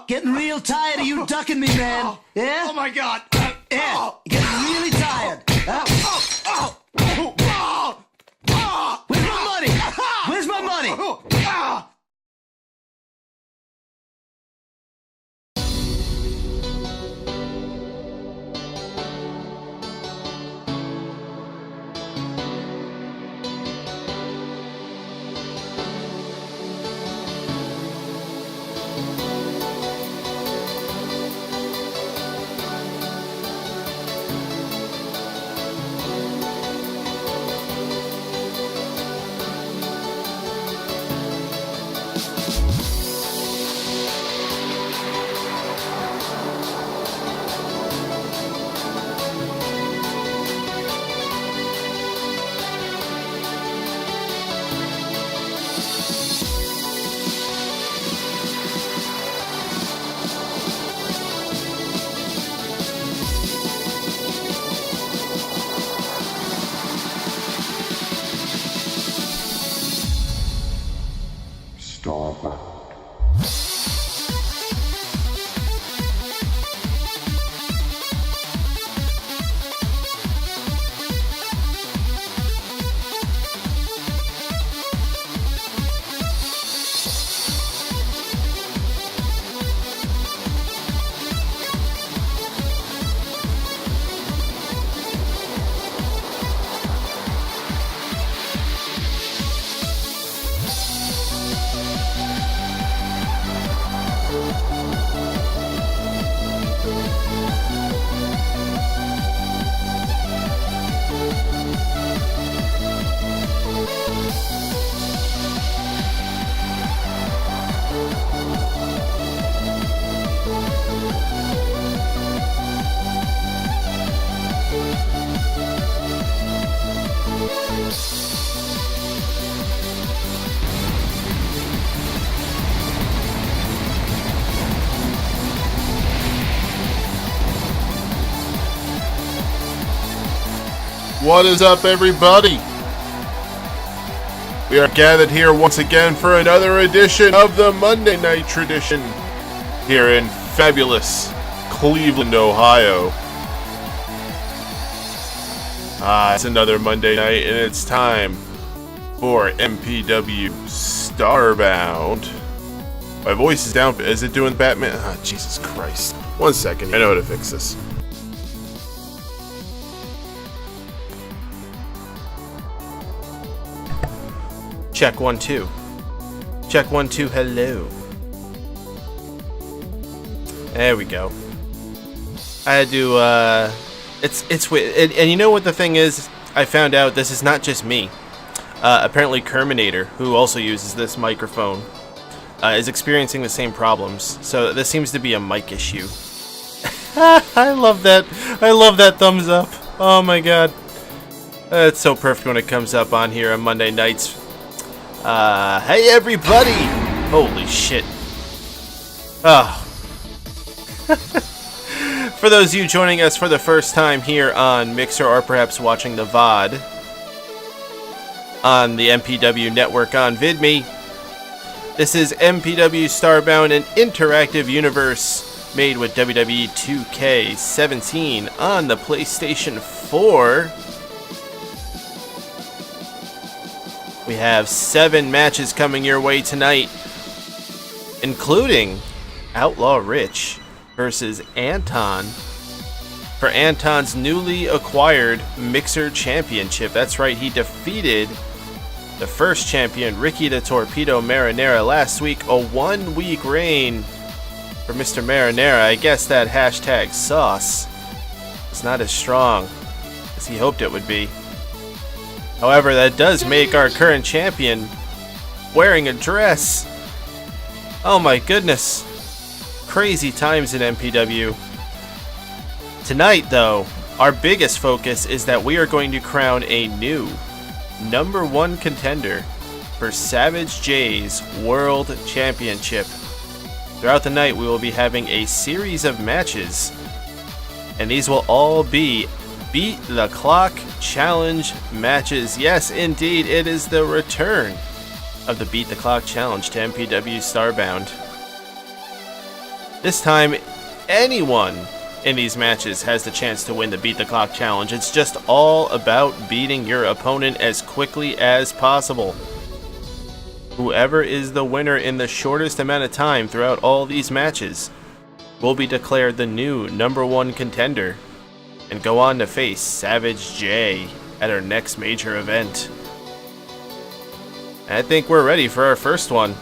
Getting real tired of you ducking me, man. Yeah? Oh my God. Yeah. Getting really tired. Where's my money? Where's my money? StarBound. What is up, everybody? We are gathered here once again for another edition of the Monday Night Tradition here in fabulous Cleveland, Ohio. It's another Monday night and it's time for MPW StarBound. My voice is down. Is it doing Batman? Oh, Jesus Christ. 1 second. I know how to fix this. Check 1 2. Check 1 2. Hello. There we go. I had to. It's weird. And you know what the thing is? I found out this is not just me. Apparently, Kerminator, who also uses this microphone, is experiencing the same problems. So this seems to be a mic issue. I love that. I love that thumbs up. Oh my god. It's so perfect when it comes up on here on Monday nights. Hey everybody! Holy shit. Oh. For those of you joining us for the first time here on Mixer or perhaps watching the VOD on the MPW network on VidMe, this is MPW StarBound, an interactive universe made with WWE 2K17 on the PlayStation 4. We have 7 matches coming your way tonight, including Outlaw Rich versus Anton for Anton's newly acquired Mixer Championship. That's right, he defeated the first champion, Ricky the Torpedo Marinara, last week. A 1-week reign for Mr. Marinara. I guess that hashtag sauce is not as strong as he hoped it would be. However, that does make our current champion wearing a dress. Oh my goodness. Crazy times in MPW. Tonight, though, our biggest focus is that we are going to crown a new #1 contender for Savage J's World Championship. Throughout the night, we will be having a series of matches, and these will all be Beat the Clock Challenge matches. Yes, indeed, it is the return of the Beat the Clock Challenge to MPW StarBound. This time, anyone in these matches has the chance to win the Beat the Clock Challenge. It's just all about beating your opponent as quickly as possible. Whoever is the winner in the shortest amount of time throughout all these matches will be declared the new #1 contender and go on to face Savage J at our next major event. I think we're ready for our first one.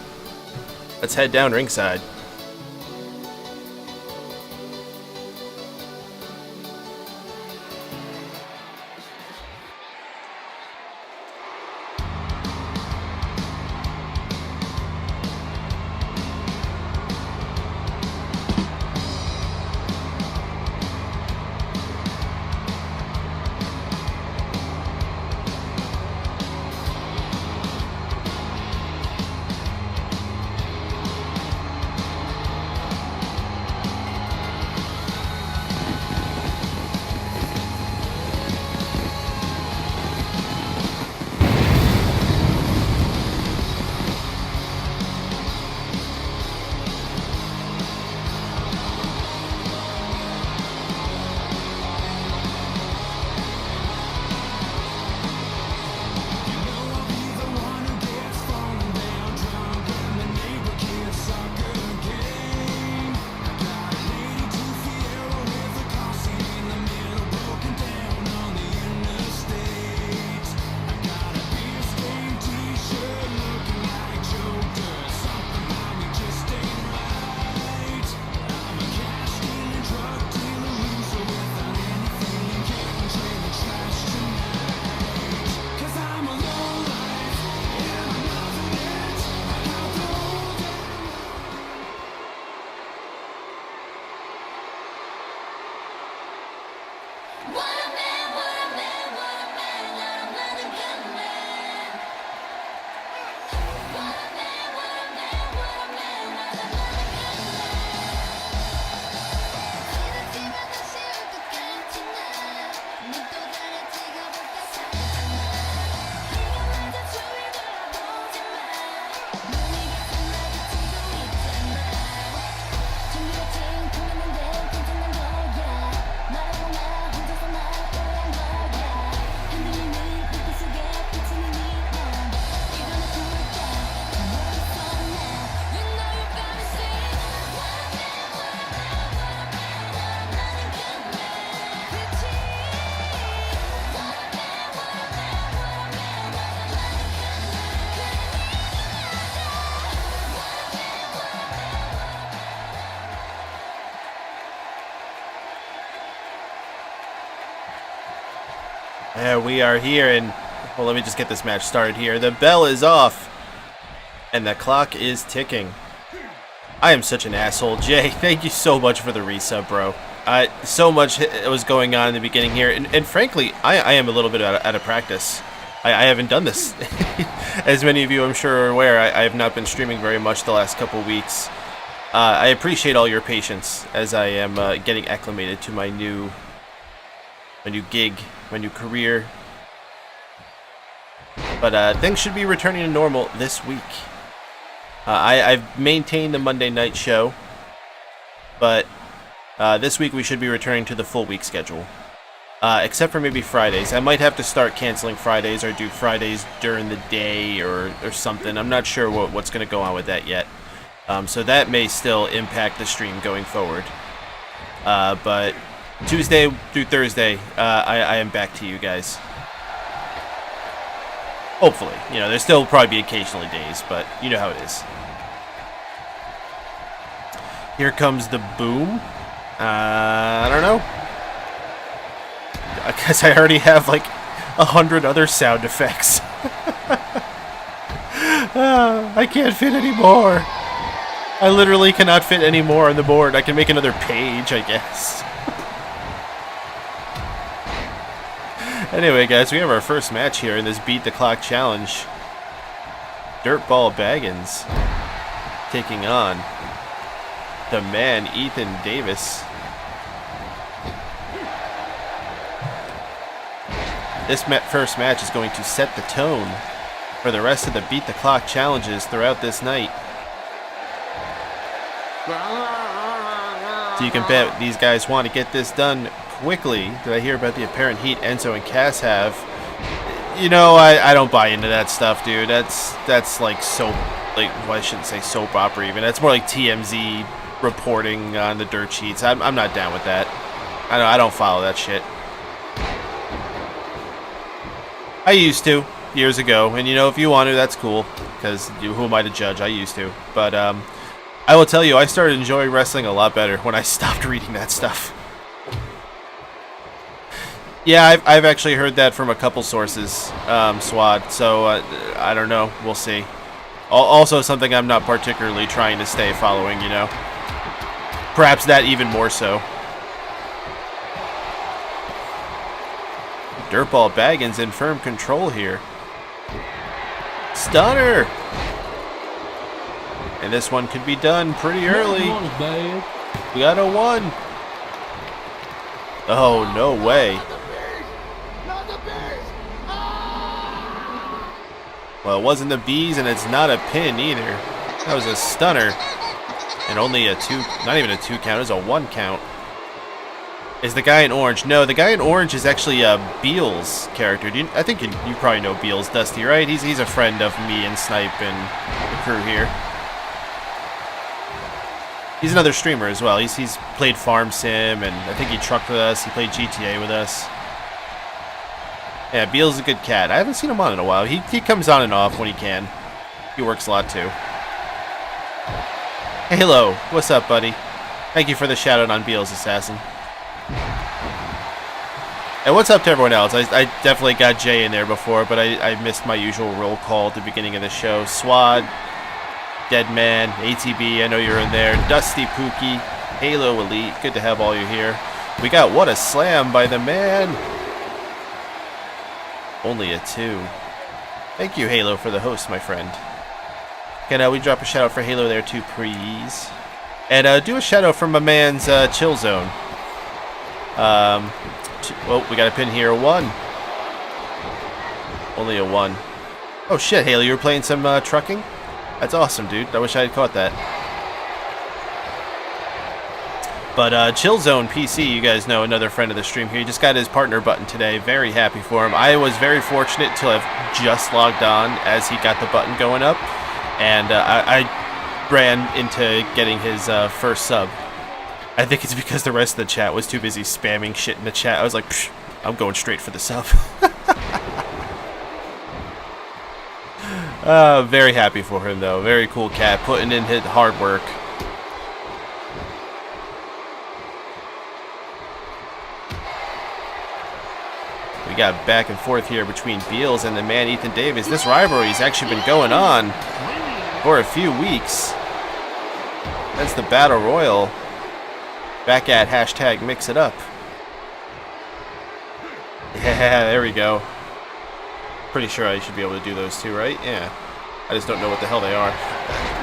Let's head down ringside. We are here, and well, let me just get this match started here. The bell is off, and the clock is ticking. I am such an asshole. Jay, thank you so much for the resub, bro. So much was going on in the beginning here, and frankly, I am a little bit out of practice. I haven't done this. As many of you, I'm sure, are aware, I have not been streaming very much the last couple weeks. I appreciate all your patience as I am getting acclimated to my new gig, my new career. But things should be returning to normal this week. I've maintained the Monday night show, but this week we should be returning to the full week schedule. Except for maybe Fridays. I might have to start canceling Fridays or do Fridays during the day or something. I'm not sure what's going to go on with that yet. So that may still impact the stream going forward. But Tuesday through Thursday, I am back to you guys. Hopefully. You know, there'll still probably be occasionally days, but you know how it is. Here comes the boom. I don't know. I guess I already have like 100 other sound effects. I can't fit any more. I literally cannot fit any more on the board. I can make another page, I guess. Anyway, guys, we have our first match here in this Beat the Clock Challenge. Dirtball Baggins taking on the man, Ethan Davis. This first match is going to set the tone for the rest of the Beat the Clock challenges throughout this night. So you can bet these guys want to get this done quickly. Did I hear about the apparent heat Enzo and Cass have? You know, I don't buy into that stuff, dude. That's like soap, like, well, I shouldn't say soap opera even. That's more like TMZ reporting on the dirt sheets. I'm not down with that. I don't follow that shit. I used to years ago, and you know, if you want to, that's cool. Because who am I to judge? I used to, but I will tell you, I started enjoying wrestling a lot better when I stopped reading that stuff. Yeah, I've actually heard that from a couple sources, Swad, so I don't know. We'll see. Also something I'm not particularly trying to stay following, you know. Perhaps that even more so. Dirtball Baggins in firm control here. Stunner! And this one could be done pretty early. We got a 1. Oh, no way. Well, it wasn't the bees, and it's not a pin either. That was a stunner. And only a 2, not even a 2 count, it was a 1 count. Is the guy in orange? No, the guy in orange is actually a Beals character. I think you probably know Beals, Dusty, right? He's a friend of me and Snipe and the crew here. He's another streamer as well. He's played Farm Sim, and I think he trucked with us. He played GTA with us. Yeah, Beals is a good cat. I haven't seen him on in a while. He comes on and off when he can. He works a lot too. Halo, what's up, buddy? Thank you for the shout out on Beals Assassin. And what's up to everyone else? I definitely got Jay in there before, but I missed my usual roll call at the beginning of the show. Swad, Deadman, ATB, I know you're in there. Dusty Pookie, Halo Elite, good to have all you here. We got What a Slam by the man. Only a 2. Thank you, Halo, for the host, my friend. Can we drop a shout out for Halo there too, please? And do a shout out from my man's Chill Zone. Well, we got a pin here, 1. Only a 1. Oh shit, Halo, you were playing some trucking? That's awesome, dude. I wish I had caught that. But Chill Zone PC, you guys know, another friend of the stream here. He just got his partner button today. Very happy for him. I was very fortunate to have just logged on as he got the button going up. And I ran into getting his first sub. I think it's because the rest of the chat was too busy spamming shit in the chat. I was like, psh, I'm going straight for the sub. Very happy for him, though. Very cool cat, putting in his hard work. We got back and forth here between Beals and the man Ethan Davis. This rivalry's actually been going on for a few weeks. That's the Battle Royal. Back at hashtag mix it up. Yeah, there we go. Pretty sure I should be able to do those two, right? Yeah. I just don't know what the hell they are.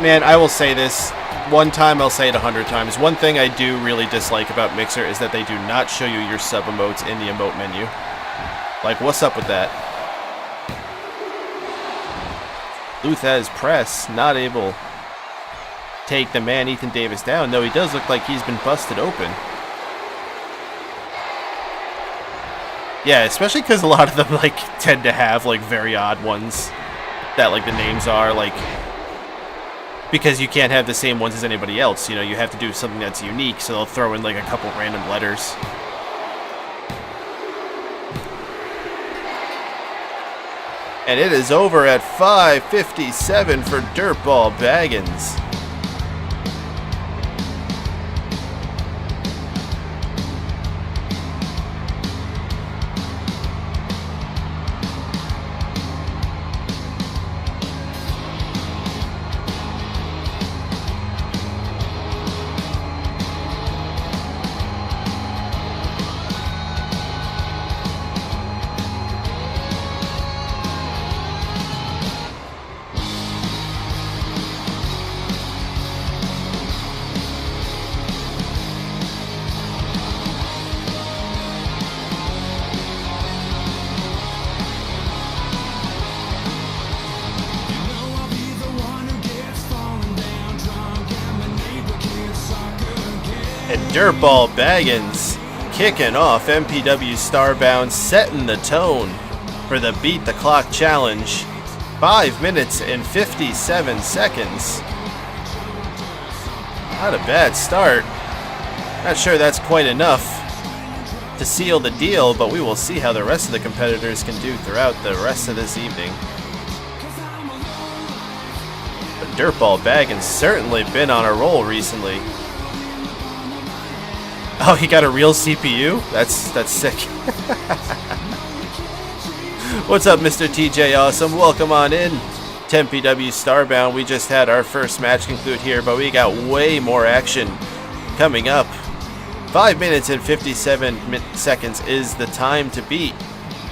Man, I will say this. One time, I'll say it 100 times. One thing I do really dislike about Mixer is that they do not show you your sub emotes in the emote menu. Like, what's up with that? Luthez Press, not able to take the man Ethan Davis down, though he does look like he's been busted open. Yeah, especially because a lot of them, like, tend to have, like, very odd ones that, like, the names are, like, because you can't have the same ones as anybody else, you know, you have to do something that's unique, so they'll throw in, like, a couple random letters. And it is over at 5:57 for Dirtball Baggins. And Dirtball Baggins kicking off MPW StarBound, setting the tone for the Beat the Clock Challenge. 5 minutes and 57 seconds. Not a bad start. Not sure that's quite enough to seal the deal, but we will see how the rest of the competitors can do throughout the rest of this evening. But Dirtball Baggins certainly been on a roll recently. Oh, he got a real CPU? That's sick. What's up, Mr. TJ Awesome? Welcome on in to MPW StarBound. We just had our first match conclude here, but we got way more action coming up. 5 minutes and 57 seconds is the time to beat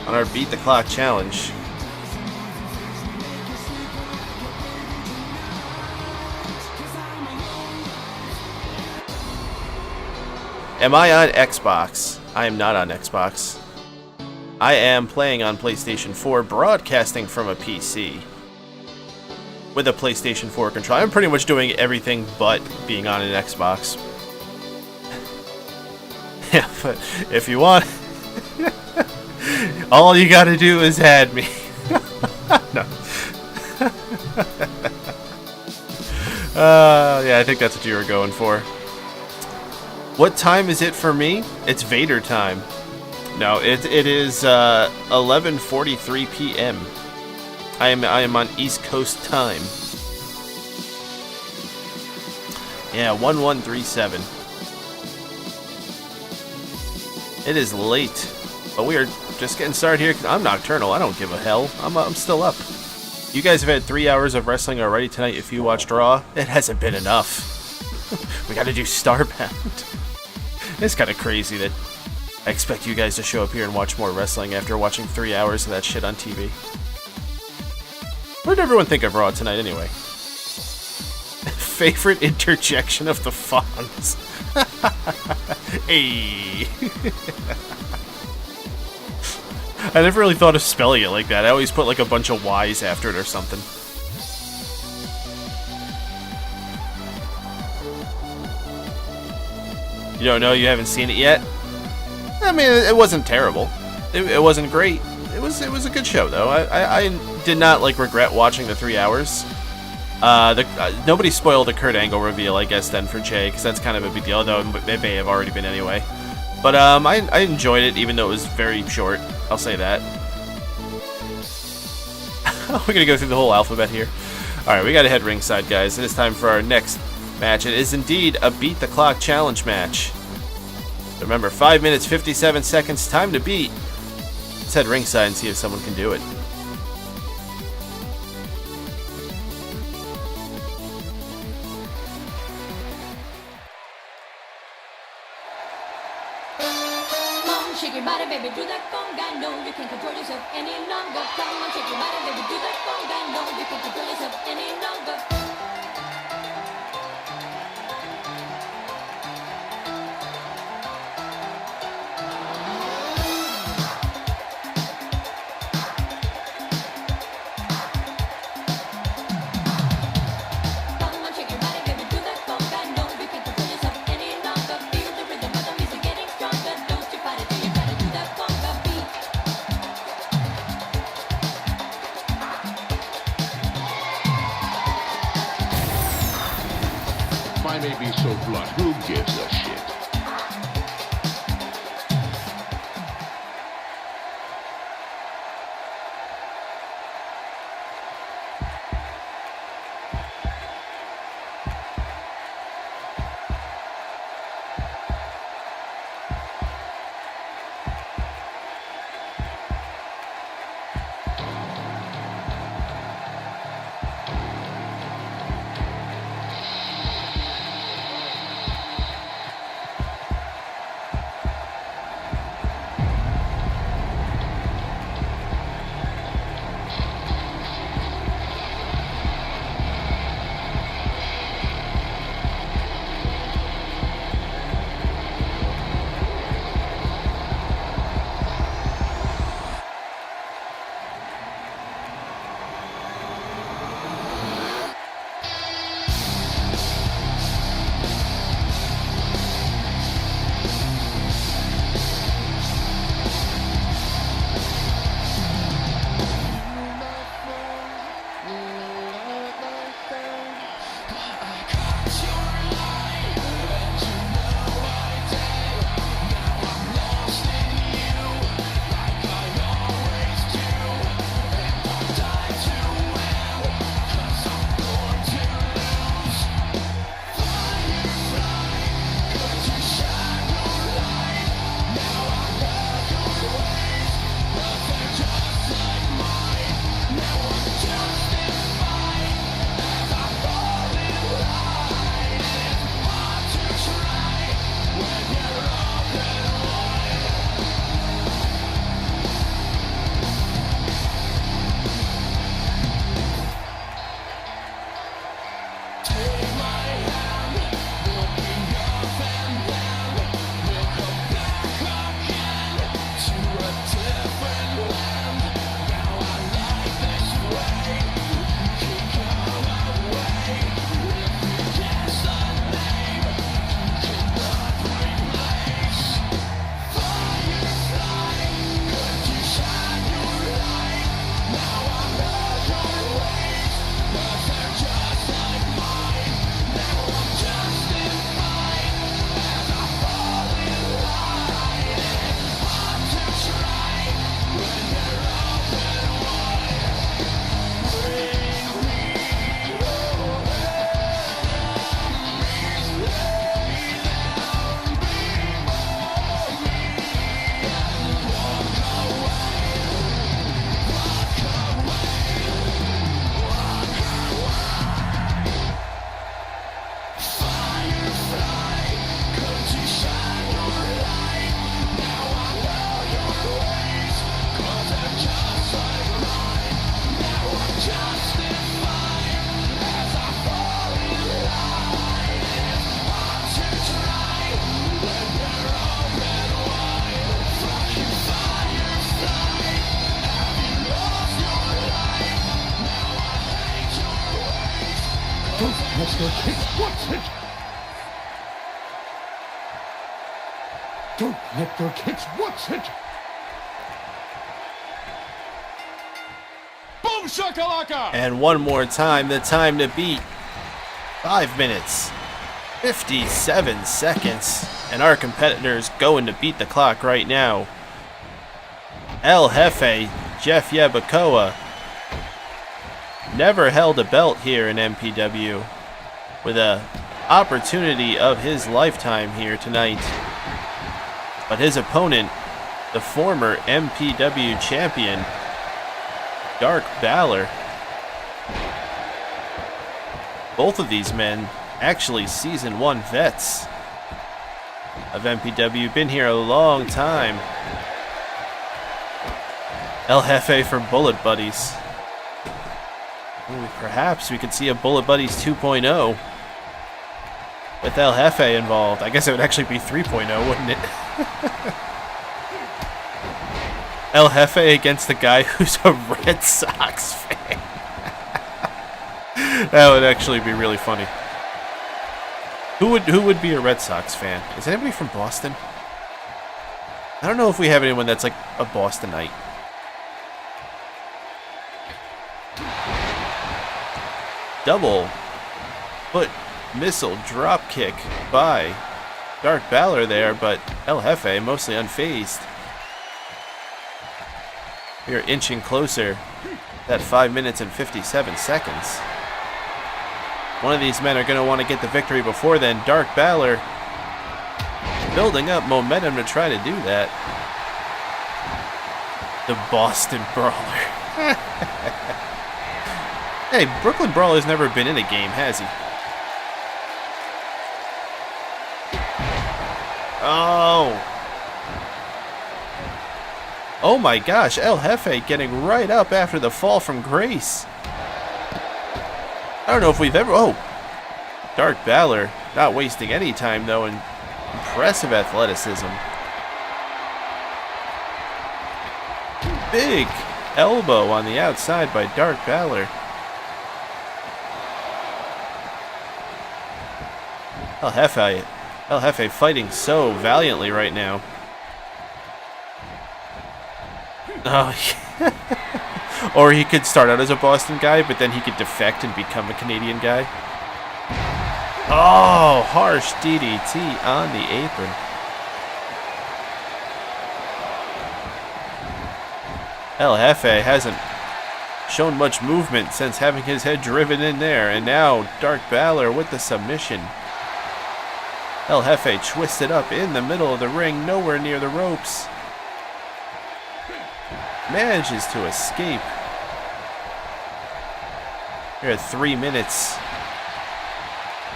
on our Beat the Clock challenge. Am I on Xbox? I am not on Xbox. I am playing on PlayStation 4, broadcasting from a PC with a PlayStation 4 controller. I'm pretty much doing everything but being on an Xbox. Yeah, but if you want, all you gotta do is add me. No. Yeah, I think that's what you were going for. What time is it for me? It's Vader time. No, it is 11:43 p.m. I am on East Coast time. Yeah, 1137. It is late, but we are just getting started here. I'm nocturnal. I don't give a hell. I'm still up. You guys have had 3 hours of wrestling already tonight. If you watched Raw, it hasn't been enough. We got to do StarBound. It's kind of crazy that I expect you guys to show up here and watch more wrestling after watching 3 hours of that shit on TV. What did everyone think of Raw tonight anyway? Favorite interjection of the Fonz. Hey. I never really thought of spelling it like that. I always put like a bunch of Y's after it or something. You don't know? You haven't seen it yet? I mean, it wasn't terrible. It wasn't great. It was a good show though. I did not like regret watching the 3 hours. Nobody spoiled the Kurt Angle reveal, I guess, then for Jay, because that's kind of a big deal, though it may have already been anyway. But I enjoyed it, even though it was very short. I'll say that. We're gonna go through the whole alphabet here. All right, we gotta head ringside, guys. It is time for our next match. It is indeed a Beat the Clock challenge match. Remember, 5 minutes 57 seconds, time to beat. Let's head ringside and see if someone can do it. Shake your body, baby, do that conga. No, you can't control yourself any longer. Come on, shake your body, baby, do that conga. No, you can't control yourself any longer. Come on, shake your body, baby, do that conga. No, you can't control yourself any longer. Feel the rhythm of the music getting stronger. Don't you fight it till you try to do that conga beat. If I may be so blunt, who gives a shit? kicks. What's it? Don't let their kicks. What's it? Boom shakalaka! And one more time, the time to beat. 5 minutes, 57 seconds. And our competitor's going to beat the clock right now. El Jefe, Jeff Yabacoa, never held a belt here in MPW, with a opportunity of his lifetime here tonight. But his opponent, the former MPW champion, Dark Balor. Both of these men actually Season 1 vets of MPW, been here a long time. El Jefe from Bullet Buddies. Ooh, perhaps we could see a Bullet Buddies 2.0 with El Jefe involved. I guess it would actually be 3.0, wouldn't it? El Jefe against the guy who's a Red Sox fan. That would actually be really funny. Who would be a Red Sox fan? Is anybody from Boston? I don't know if we have anyone that's like a Bostonite. Double foot missile drop kick by Dark Balor there, but El Jefe mostly unfazed. We are inching closer. That 5 minutes and 57 seconds. One of these men are going to want to get the victory before then. Dark Balor building up momentum to try to do that. The Boston Brawler. Hey, Brooklyn Brawler's never been in a game, has he? Oh. Oh my gosh, El Jefe getting right up after the fall from grace. I don't know if we've ever... Oh. Dark Balor not wasting any time, though, and impressive athleticism. Big elbow on the outside by Dark Balor. El Jefe fighting so valiantly right now. Oh, yeah. Or he could start out as a Boston guy, but then he could defect and become a Canadian guy. Oh, harsh DDT on the apron. El Jefe hasn't shown much movement since having his head driven in there, and now Dark Balor with the submission. El Jefe twisted up in the middle of the ring, nowhere near the ropes. Manages to escape. We're at 3 minutes.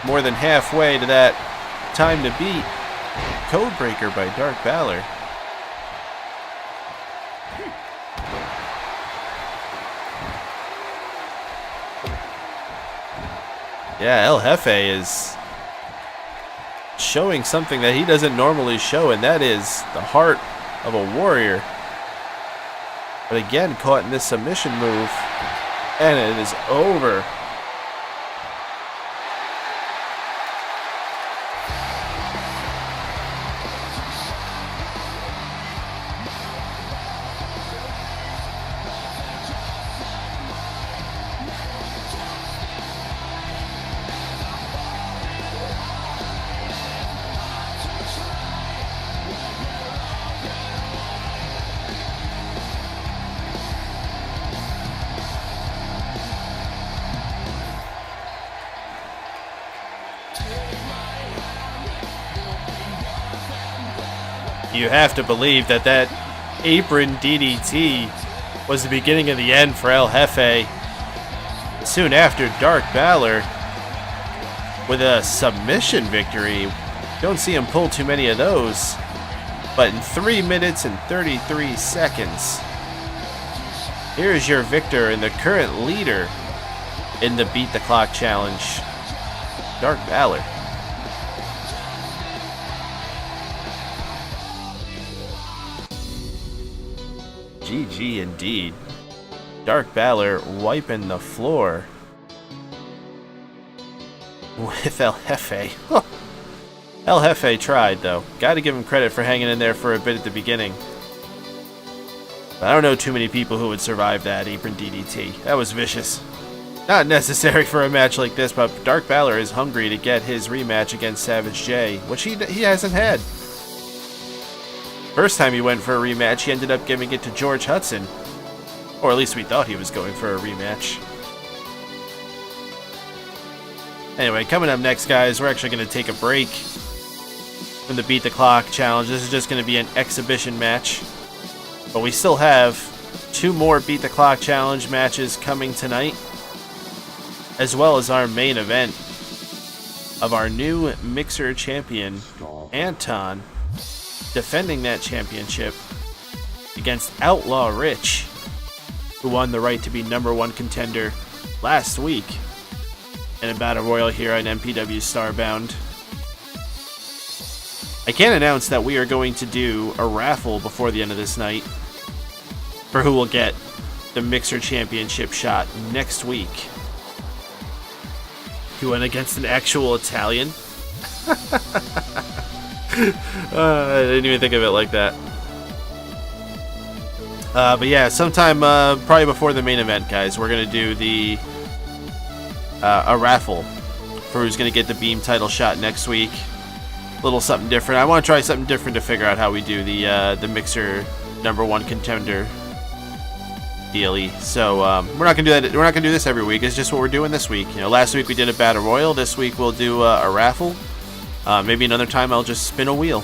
More than halfway to that time to beat. Codebreaker by Dark Balor. Yeah, El Jefe is showing something that he doesn't normally show, and that is the heart of a warrior. But again, caught in this submission move, and it is over. You have to believe that that apron DDT was the beginning of the end for El Jefe. Soon after, Dark Balor with a submission victory. Don't see him pull too many of those. But in 3 minutes and 33 seconds, here's your victor and the current leader in the Beat the Clock Challenge, Dark Balor. GG indeed. Dark Balor wiping the floor with El Jefe. Huh. El Jefe tried, though. Gotta give him credit for hanging in there for a bit at the beginning. But I don't know too many people who would survive that apron DDT. That was vicious. Not necessary for a match like this, but Dark Balor is hungry to get his rematch against Savage J, which he hasn't had. First time he went for a rematch, he ended up giving it to George Hudson. Or at least we thought he was going for a rematch. Anyway, coming up next, guys, we're actually going to take a break from the Beat the Clock challenge. This is just going to be an exhibition match. But we still have 2 more Beat the Clock challenge matches coming tonight, as well as our main event of our new Mixer champion, Anton, defending that championship against Outlaw Rich, who won the right to be #1 contender last week in a battle royal here on MPW StarBound. I can announce that we are going to do a raffle before the end of this night for who will get the Mixer Championship shot next week. He went against an actual Italian. I didn't even think of it like that. But yeah, sometime probably before the main event, guys, we're gonna do a raffle for who's gonna get the Beam title shot next week. A little something different. I want to try something different to figure out how we do the Mixer #1 contender dealie. So we're not gonna do that. We're not gonna do this every week. It's just what we're doing this week. You know, last week we did a battle royal. This week we'll do a raffle. Maybe another time I'll just spin a wheel.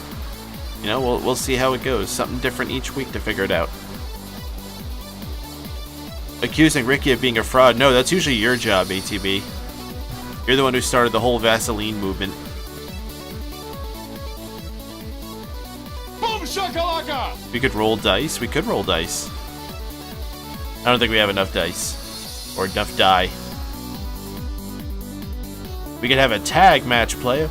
You know, we'll see how it goes. Something different each week to figure it out. Accusing Ricky of being a fraud. No, that's usually your job, ATB. You're the one who started the whole Vaseline movement. Boom shakalaka! We could roll dice. We could roll dice. I don't think we have enough dice. Or enough die. We could have a tag match play.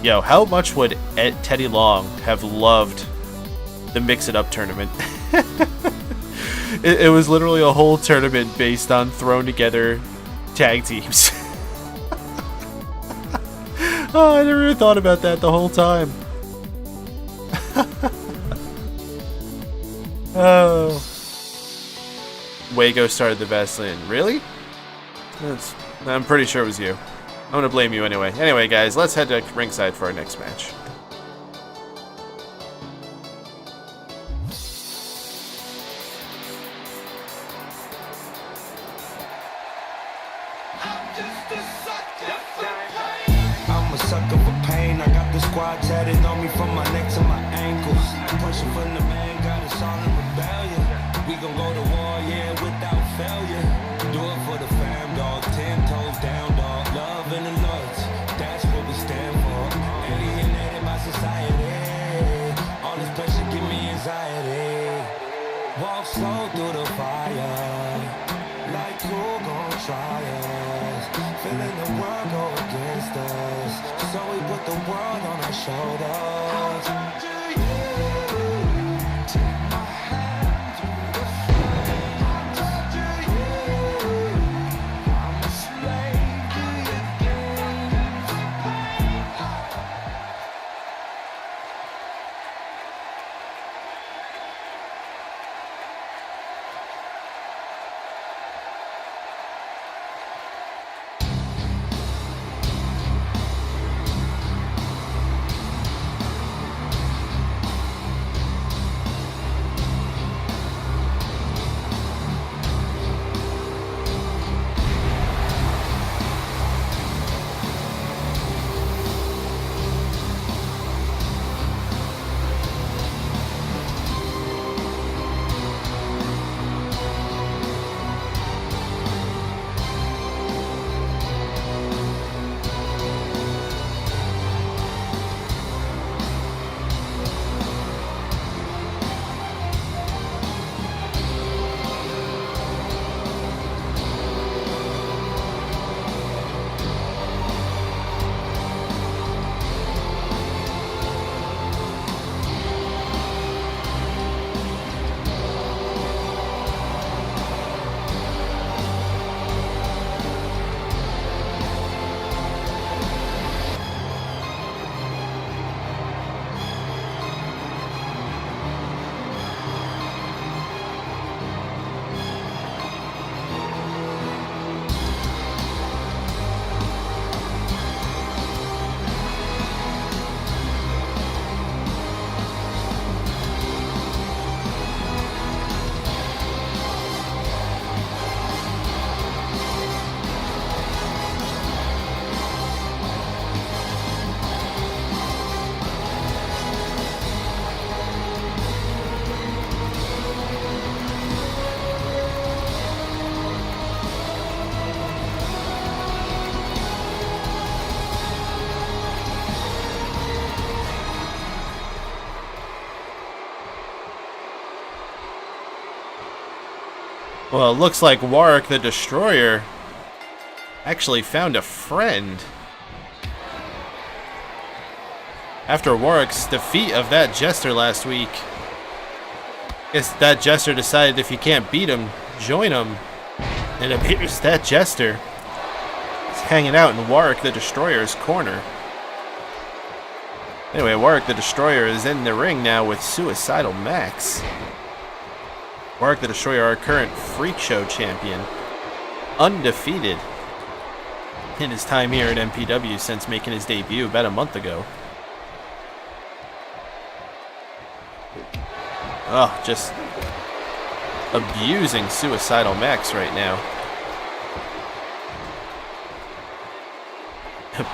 Yo, how much would Teddy Long have loved the Mix It Up tournament? It was literally a whole tournament based on thrown together tag teams. Oh, I never even thought about that the whole time. Oh. Wago started the Vaseline. Really? I'm pretty sure it was you. I'm gonna blame you anyway. Anyway, guys, let's head to ringside for our next match. I'm a sucker for pain. I got the squad tatted on me from my neck to my ankles. Pressure from the man got us all in rebellion. We gon' go to war, yeah, without failure. Do it for the fam, dog. 10 toes down, dog. Love and the lords, that's what we stand for. Alienated by society. All this pressure give me anxiety. Walk slow through the fire. Like who gon' try us? Feeling the world go against us. So we put the world on our shoulders. Well, it looks like Warwick the Destroyer actually found a friend. After Warwick's defeat of that Jester last week, I guess that Jester decided if you can't beat him, join him. And it appears that Jester is hanging out in Warwick the Destroyer's corner. Anyway, Warwick the Destroyer is in the ring now with Suicidal Max. Warwick the Destroyer, our current Freak Show champion, undefeated in his time here at MPW since making his debut about a month ago. Oh, just abusing Suicidal Max right now.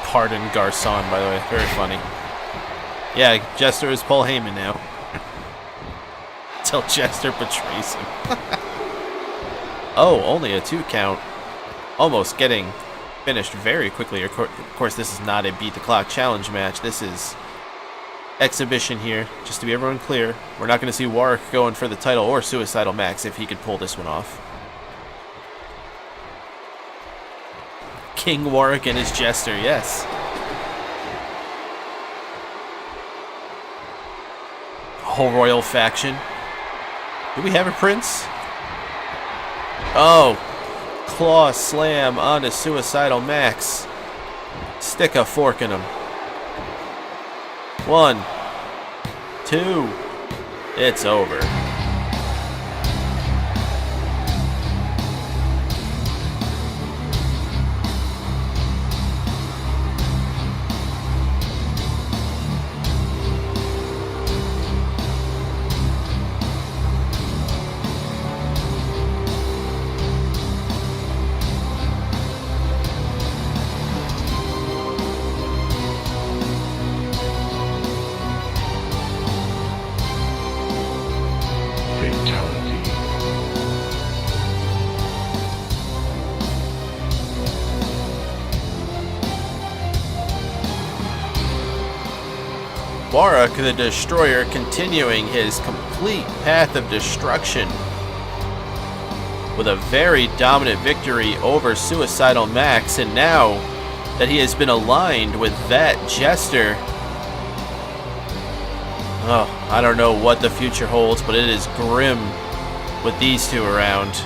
Pardon Garcon, by the way. Very funny. Yeah, Jester is Paul Heyman now. Till Jester betrays him. Oh, only a 2 count. Almost getting finished very quickly. Of course, this is not a beat the clock challenge match. This is exhibition here. Just to be everyone clear, we're not going to see Warwick going for the title or Suicidal Max if he could pull this one off. King Warwick and his Jester, yes. Whole royal faction. Do we have a prince? Oh, claw slam onto Suicidal Max. Stick a fork in him. 1, 2, it's over. Fatality. Warwick the Destroyer continuing his complete path of destruction with a very dominant victory over Suicidal Max, and now that he has been aligned with that Jester, oh, I don't know what the future holds, but it is grim with these two around.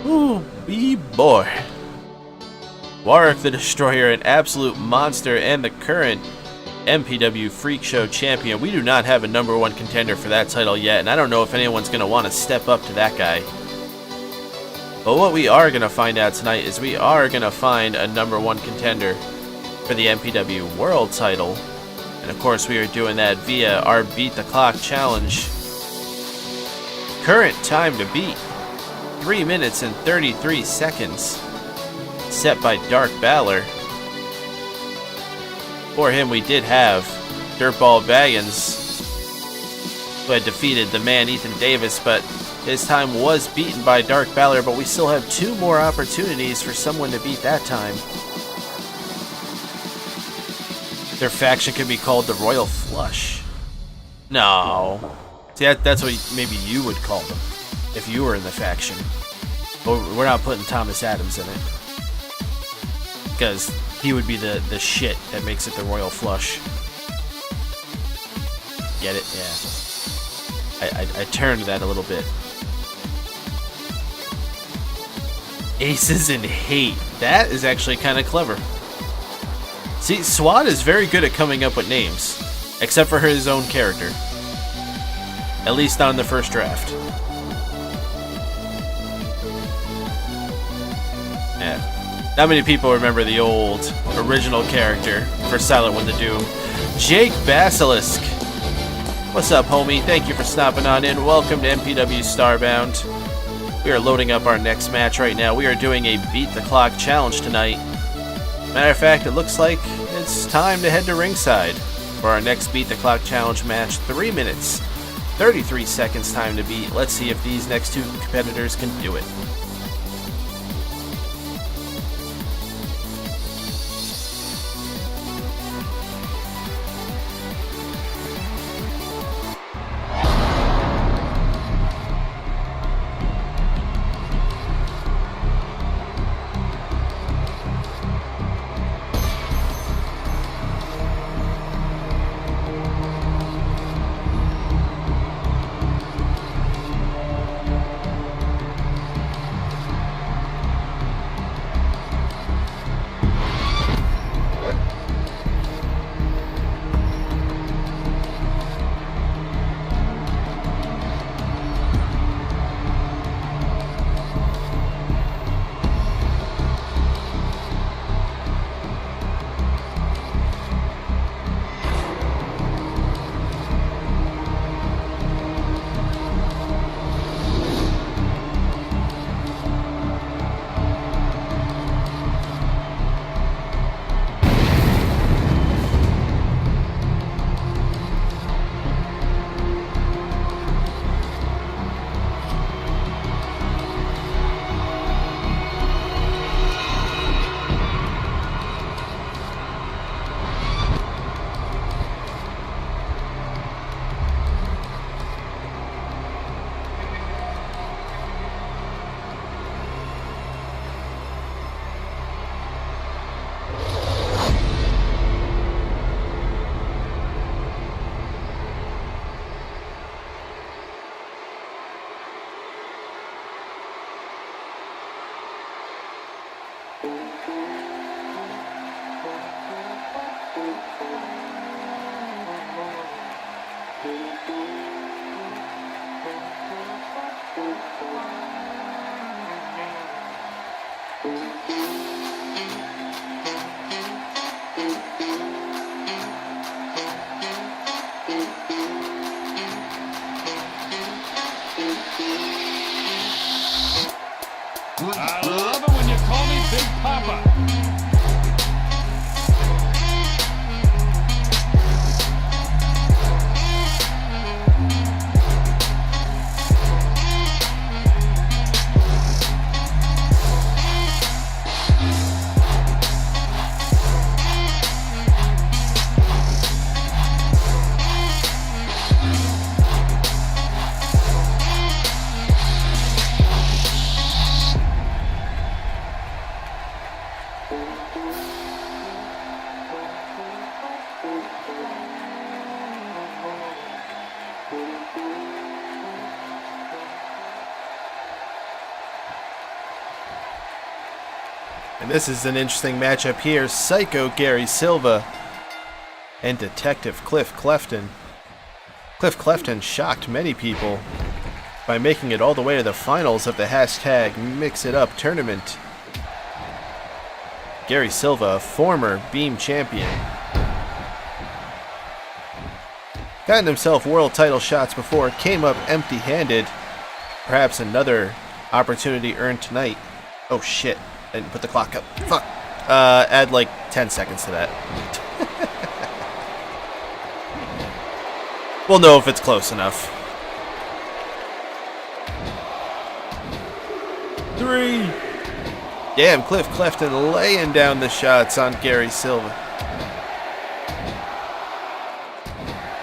Ooh, boy. Warwick the Destroyer, an absolute monster and the current MPW Freak Show champion. We do not have a #1 contender for that title yet, and I don't know if anyone's going to want to step up to that guy. But what we are going to find out tonight is we are going to find a #1 contender for the MPW World title. And of course we are doing that via our Beat the Clock challenge. Current time to beat, 3 minutes and 33 seconds. Set by Dark Balor. For him, we did have Dirtball Baggins, who had defeated the man Ethan Davis, but his time was beaten by Dark Balor, but we still have 2 more opportunities for someone to beat that time. Their faction could be called the Royal Flush. No. See, that's what maybe you would call them if you were in the faction. But we're not putting Thomas Adams in it, because he would be the shit that makes it the Royal Flush. Get it? Yeah. I turned that a little bit. Aces in Hate. That is actually kind of clever. See, SWAT is very good at coming up with names, except for his own character. At least not in the first draft. Yeah. Not many people remember the old original character for Silent When the Doom. Jake Basilisk. What's up, homie? Thank you for stopping on in. Welcome to MPW StarBound. We are loading up our next match right now. We are doing a Beat the Clock challenge tonight. Matter of fact, it looks like it's time to head to ringside for our next Beat the Clock challenge match. 3 minutes, 33 seconds time to beat. Let's see if these next 2 competitors can do it. I love it when you call me Big Papa. And this is an interesting matchup here. Psycho Gary Silva and Detective Cliff Clefton. Cliff Clefton shocked many people by making it all the way to the finals of the hashtag Mix It Up tournament. Gary Silva, a former Beam champion. Gotten himself world title shots before, came up empty-handed. Perhaps another opportunity earned tonight. Oh shit. I didn't put the clock up. Fuck. Add like 10 seconds to that. We'll know if it's close enough. 3. Damn, Cliff Clefton laying down the shots on Gary Silva.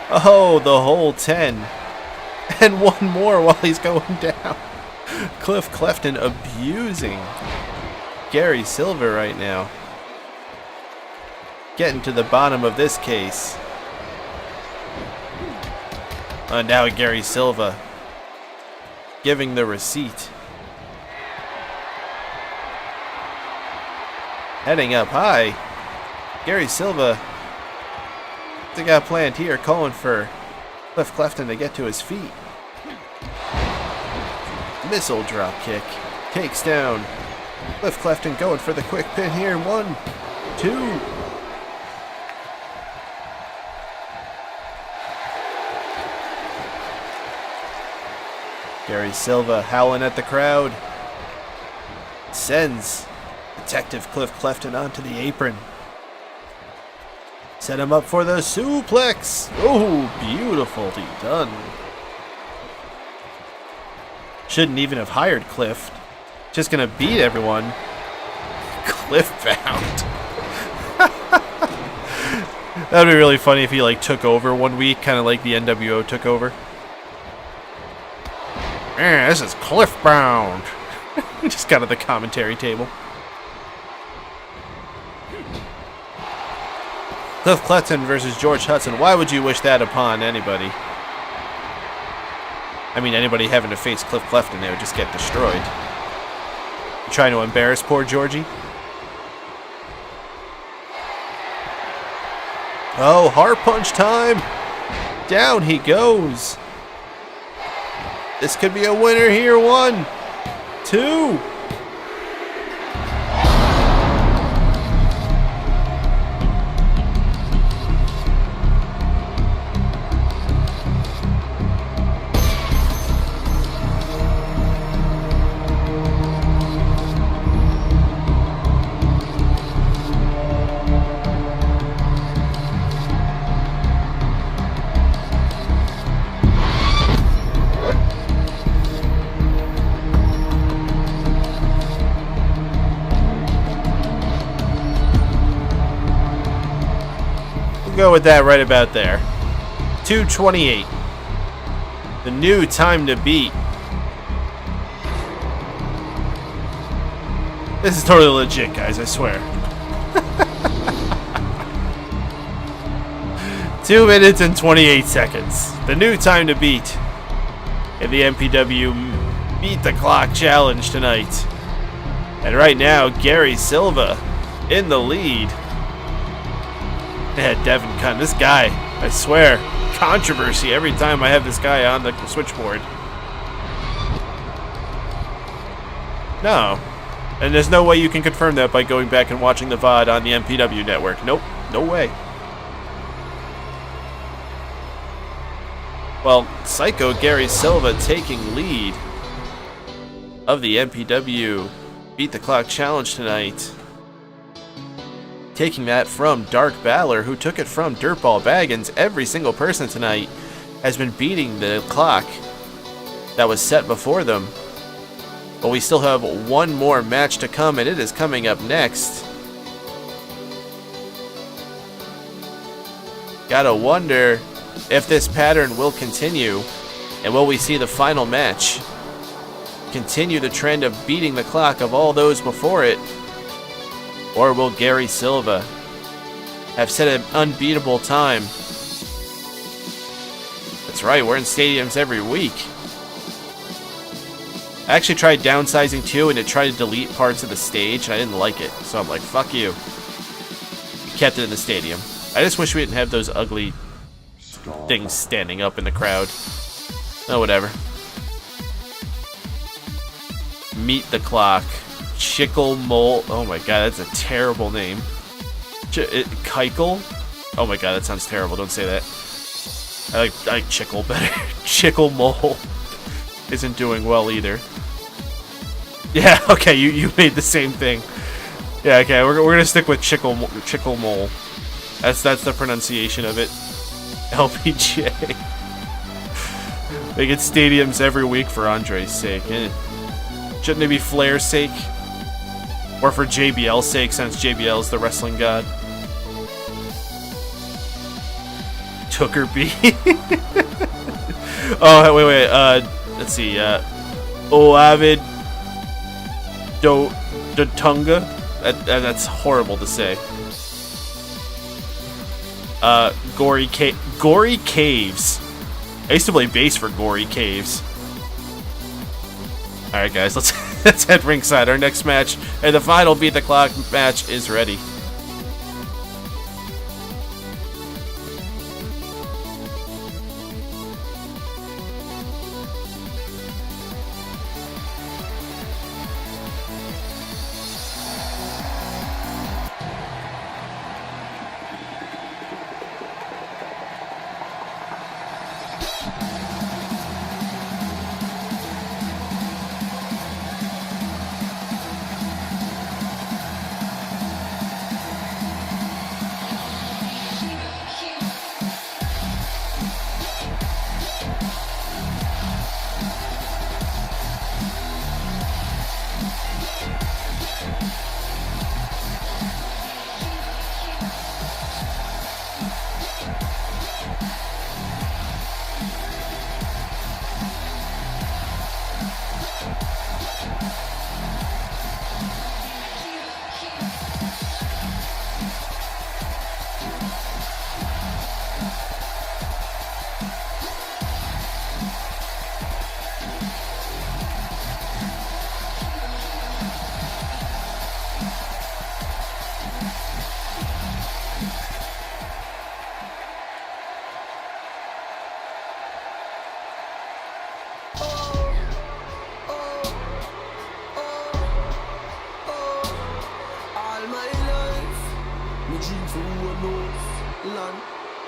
Oh, the whole 10. And one more while he's going down. Cliff Clefton abusing Gary Silva right now. Getting to the bottom of this case. And now Gary Silva giving the receipt. Heading up high. Gary Silva, what's he got planned here? Calling for Cliff Clefton to get to his feet. Missile drop kick. Takes down Cliff Clefton, going for the quick pin here. 1, 2. Gary Silva howling at the crowd. Sends Detective Cliff Clefton onto the apron. Set him up for the suplex. Oh, beautifully done. Shouldn't even have hired Cliff. Just gonna beat everyone. Cliff bound. That would be really funny if he like took over one week, kind of like the NWO took over. Man, this is Cliff bound. Just got at the commentary table. Cliff Clefton versus George Hudson. Why would you wish that upon anybody? I mean, anybody having to face Cliff Clefton, they would just get destroyed. You trying to embarrass poor Georgie? Oh, heart punch time! Down he goes. This could be a winner here. 1, 2. Go with that right about there. 2:28. The new time to beat. This is totally legit, guys, I swear. 2 minutes and 28 seconds. The new time to beat in the MPW Beat the Clock Challenge tonight. And right now, Gary Silva in the lead. Yeah, Devin Cunn, this guy, I swear, controversy every time I have this guy on the switchboard. No. And there's no way you can confirm that by going back and watching the VOD on the MPW network. Nope. No way. Well, Psycho Gary Silva taking lead of the MPW Beat the Clock Challenge tonight. Taking that from Dark Balor, who took it from Dirtball Baggins. Every single person tonight has been beating the clock that was set before them. But we still have one more match to come, and it is coming up next. Gotta wonder if this pattern will continue, and will we see the final match continue the trend of beating the clock of all those before it? Or will Gary Silva have set an unbeatable time? That's right, we're in stadiums every week. I actually tried downsizing too, and it tried to delete parts of the stage, and I didn't like it. So I'm like, fuck you. Kept it in the stadium. I just wish we didn't have those ugly things standing up in the crowd. Oh, whatever. Meet the Clock. Chickle Mole. Oh my god, that's a terrible name. Keikel? Oh my god, that sounds terrible. Don't say that. I like Chickle better. Chickle Mole isn't doing well either. Yeah, okay, you made the same thing. Yeah, okay, we're gonna stick with Chickle Mole. That's the pronunciation of it. LPJ. They get stadiums every week for Andre's sake. Shouldn't it be Flair's sake? Or for JBL's sake, since JBL is the wrestling god? Tooker B. Oh, wait. Let's see. Oavid Dotunga. That's horrible to say. Gory Caves. I used to play bass for Gory Caves. Alright guys, let's head ringside. Our next match and the final Beat the Clock match is ready.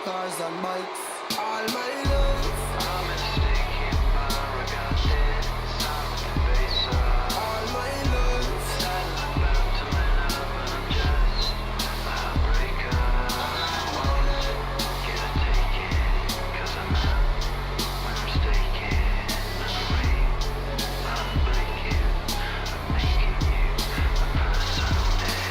Cars and bikes all my life. I'm mistaken by regarded all my life. About to win up and just a heartbreaker. Can I take it? 'Cause I'm not mistaken. I'm breaking, I'm making you a personal day.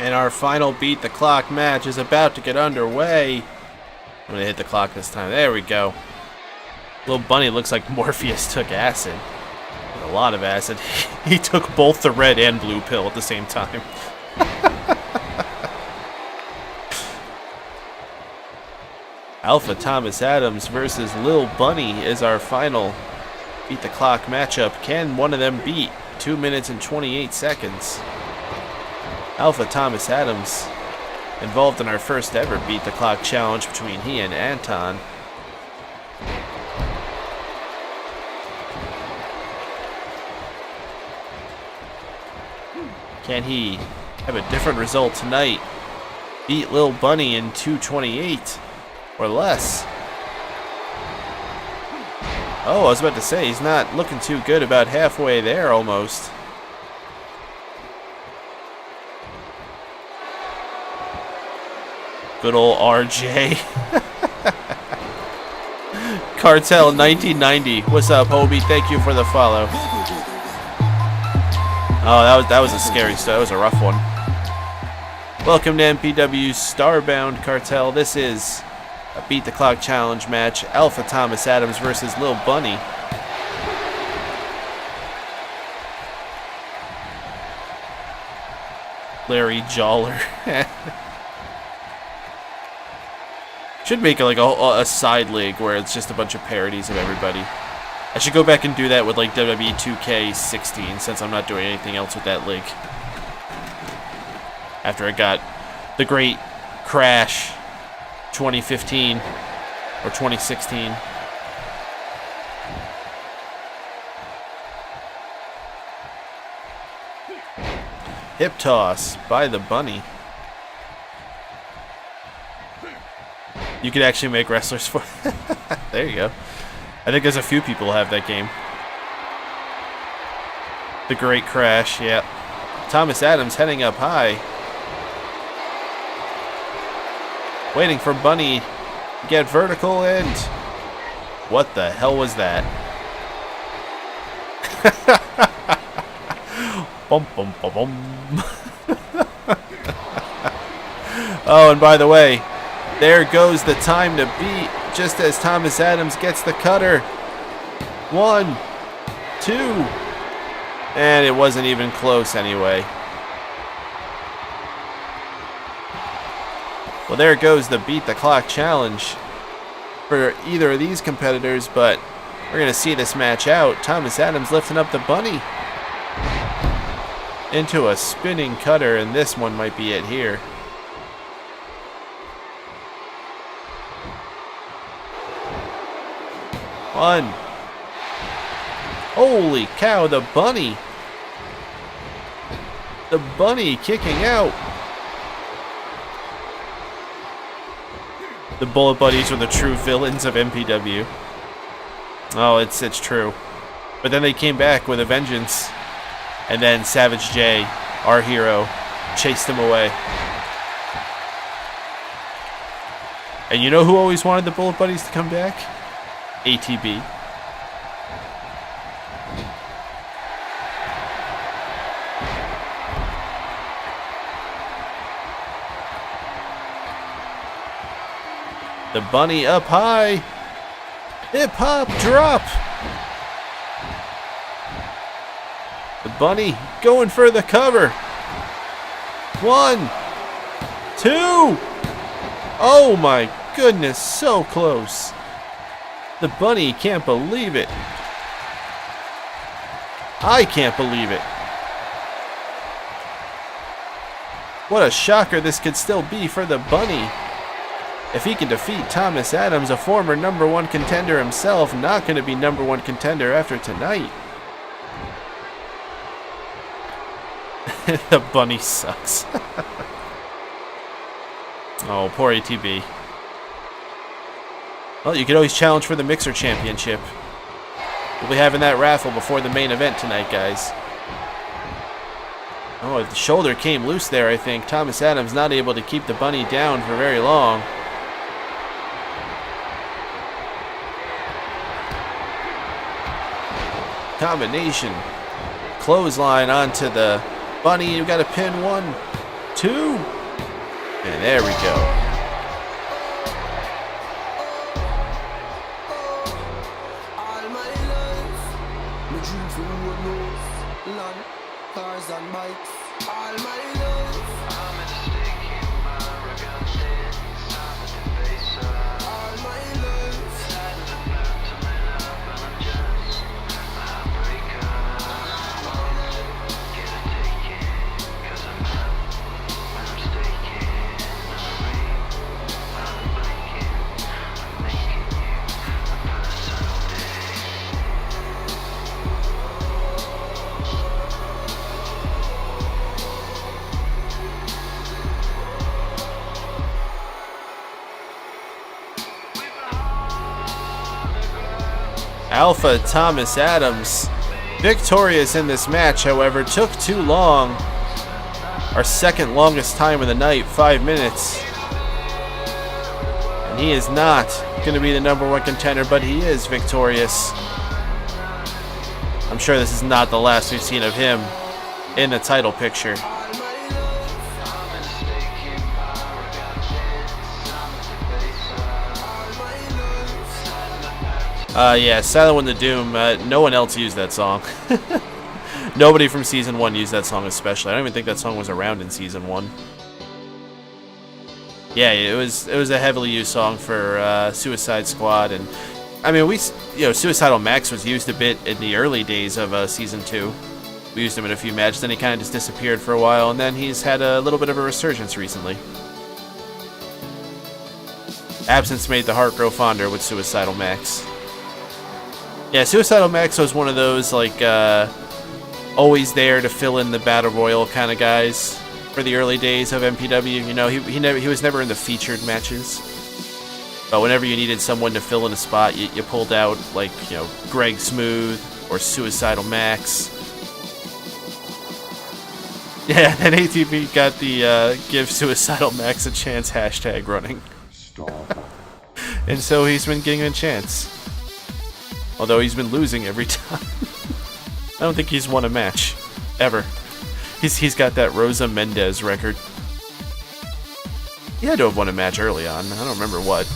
And our final Beat the Clock match is about to get underway. I'm gonna hit the clock this time. There we go. Little Bunny looks like Morpheus took acid. A lot of acid. He took both the red and blue pill at the same time. Alpha Thomas Adams versus Lil Bunny is our final Beat the Clock matchup. Can one of them beat 2 minutes and 28 seconds? Alpha Thomas Adams involved in our first ever Beat the Clock challenge between he and Anton. Can he have a different result tonight? Beat Lil Bunny in 2:28 or less? Oh, I was about to say, he's not looking too good, about halfway there almost. Good old RJ. Cartel 1990. What's up, Hobie? Thank you for the follow. Oh, that was a scary start. That was a rough one. Welcome to MPW StarBound, Cartel. This is a Beat the Clock challenge match. Alpha Thomas Adams versus Lil Bunny. Larry Jawler. Should make it like a side league where it's just a bunch of parodies of everybody. I should go back and do that with like WWE 2K16 since I'm not doing anything else with that league. After I got the Great Crash 2015 or 2016. Hip toss by the Bunny. You could actually make wrestlers for there you go. I think there's a few people who have that game. The Great Crash, yeah. Thomas Adams heading up high. Waiting for Bunny to get vertical and... What the hell was that? Bum, bum, bum, bum. Oh, and by the way, there goes the time to beat just as Thomas Adams gets the cutter. 1, 2, and it wasn't even close anyway. Well, there goes the Beat the Clock challenge for either of these competitors, but we're going to see this match out. Thomas Adams lifting up the Bunny into a spinning cutter, and this one might be it here. One. Holy cow, the Bunny. The Bunny kicking out. The Bullet Buddies are the true villains of MPW. Oh, it's true. But then they came back with a vengeance. And then Savage J, our hero, chased them away. And you know who always wanted the Bullet Buddies to come back? ATB. The Bunny up high. Hip hop drop. The Bunny going for the cover. 1, 2. Oh my goodness, so close. The Bunny can't believe it. I can't believe it. What a shocker this could still be for the Bunny. If he can defeat Thomas Adams, a former #1 contender himself, not going to be #1 contender after tonight. The Bunny sucks. Oh, poor ATB. Well, you could always challenge for the Mixer Championship. We'll be having that raffle before the main event tonight, guys. Oh, the shoulder came loose there, I think. Thomas Adams not able to keep the Bunny down for very long. Combination. Clothesline onto the Bunny. You got to pin 1, 2. And there we go. All my life, my dream for one north, land, cars and bikes. All my life, I'm a stick in my arrogance. All my life, side of the moon to man up and I'm just a heartbreaker. Get a ticket, 'cause I'm out when I'm staking. I'm a reap, I'm blinking, I'm making you a personal day. Alpha Thomas Adams, victorious in this match, however, took too long. Our second longest time of the night, 5 minutes. And he is not going to be the #1 contender, but he is victorious. I'm sure this is not the last we've seen of him in the title picture. Yeah, Silent One to Doom, no one else used that song. Nobody from Season 1 used that song especially. I don't even think that song was around in Season 1. Yeah, it was a heavily used song for Suicide Squad, and I mean, Suicidal Max was used a bit in the early days of Season 2. We used him in a few matches, then he kind of just disappeared for a while, and then he's had a little bit of a resurgence recently. Absence made the heart grow fonder with Suicidal Max. Yeah, Suicidal Max was one of those, like, always there to fill in the Battle Royal kind of guys for the early days of MPW. You know, he was never in the featured matches. But whenever you needed someone to fill in a spot, you pulled out, like, you know, Greg Smooth or Suicidal Max. Yeah, and ATV got the give Suicidal Max a chance hashtag running. Stop. And so he's been getting a chance. Although he's been losing every time. I don't think he's won a match. Ever. He's got that Rosa Mendez record. He had to have won a match early on. I don't remember what.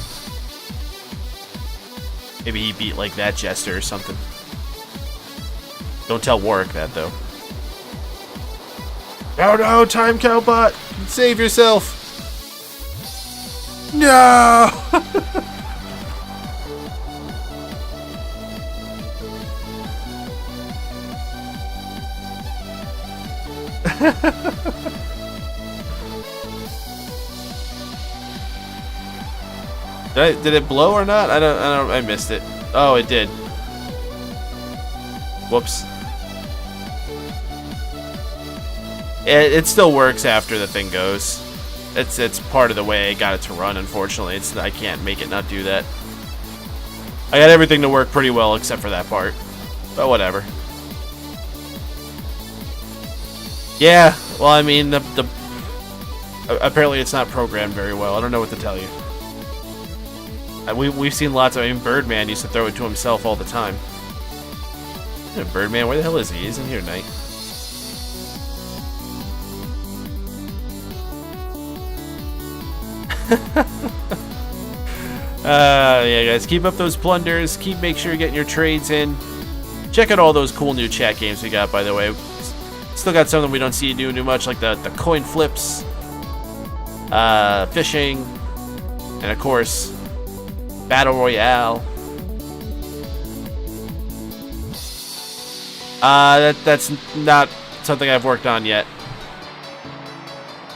Maybe he beat, like, that Jester or something. Don't tell Warwick that, though. No, time count bot! Save yourself! No! Did it blow or not? I missed it. Oh, it did. Whoops. It still works after the thing goes. It's part of the way I got it to run, unfortunately. I can't make it not do that. I got everything to work pretty well except for that part. But whatever. Yeah, well, I mean, apparently it's not programmed very well. I don't know what to tell you. We've seen lots of... I mean, Birdman used to throw it to himself all the time. Birdman, where the hell is he? He isn't here tonight. Yeah, guys, keep up those plunders. Make sure you're getting your trades in. Check out all those cool new chat games we got, by the way. Still got some of them we don't see you doing too much, like the coin flips, fishing, and of course, Battle Royale. That's not something I've worked on yet.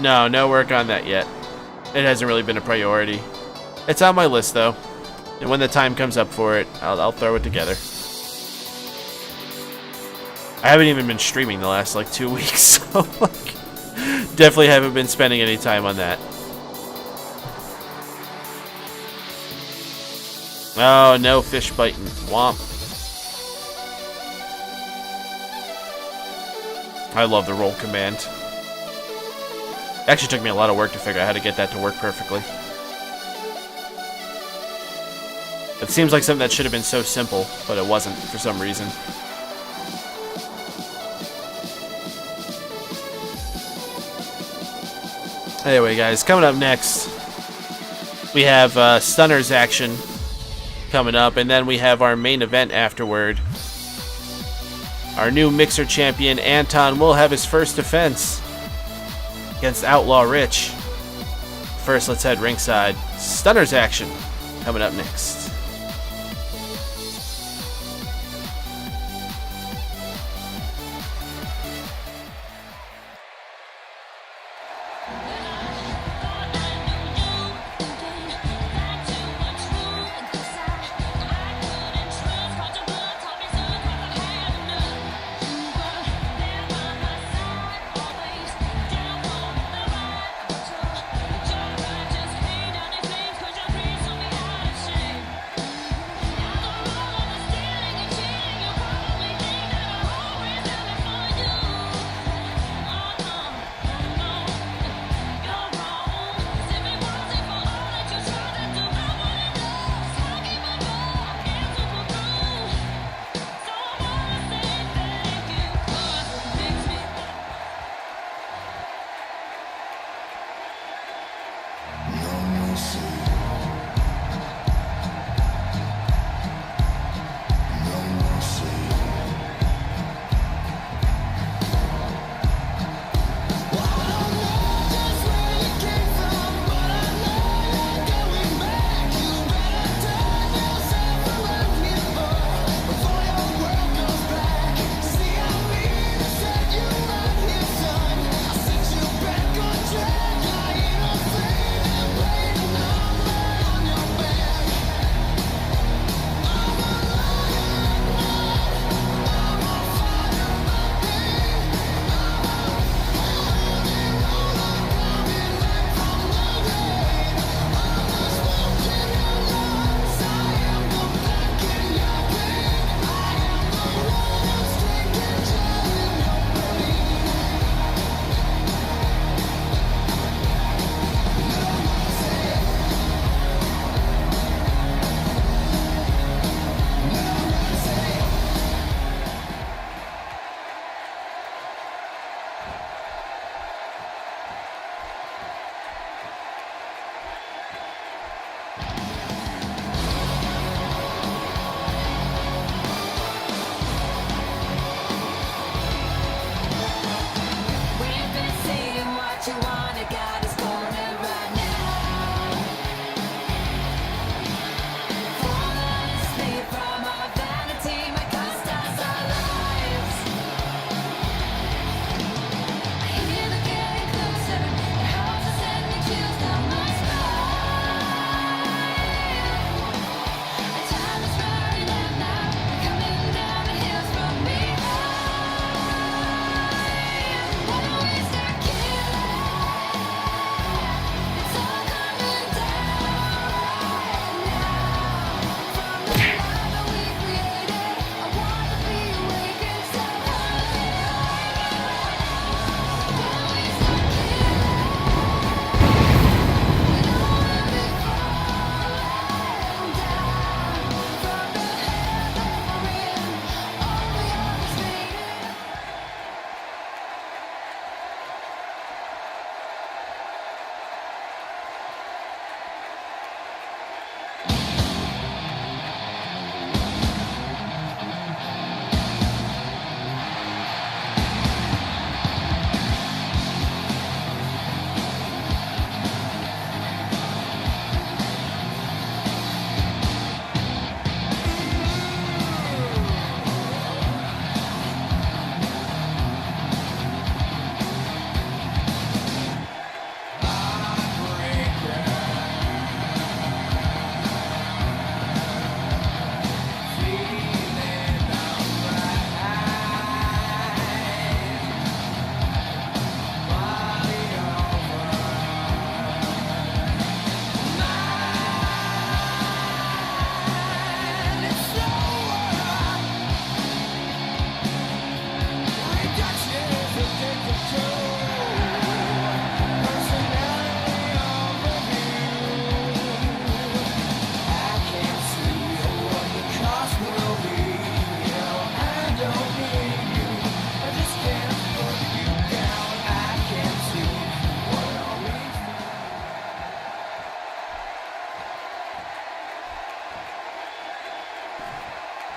No work on that yet. It hasn't really been a priority. It's on my list, though. And when the time comes up for it, I'll throw it together. I haven't even been streaming the last, like, 2 weeks, so, like, definitely haven't been spending any time on that. Oh, no fish biting. Womp. I love the roll command. It actually took me a lot of work to figure out how to get that to work perfectly. It seems like something that should have been so simple, but it wasn't for some reason. Anyway, guys, coming up next, we have Stunners action coming up, and then we have our main event afterward. Our new Mixer champion, Anton, will have his first defense against Outlaw Rich. First, let's head ringside. Stunners action coming up next.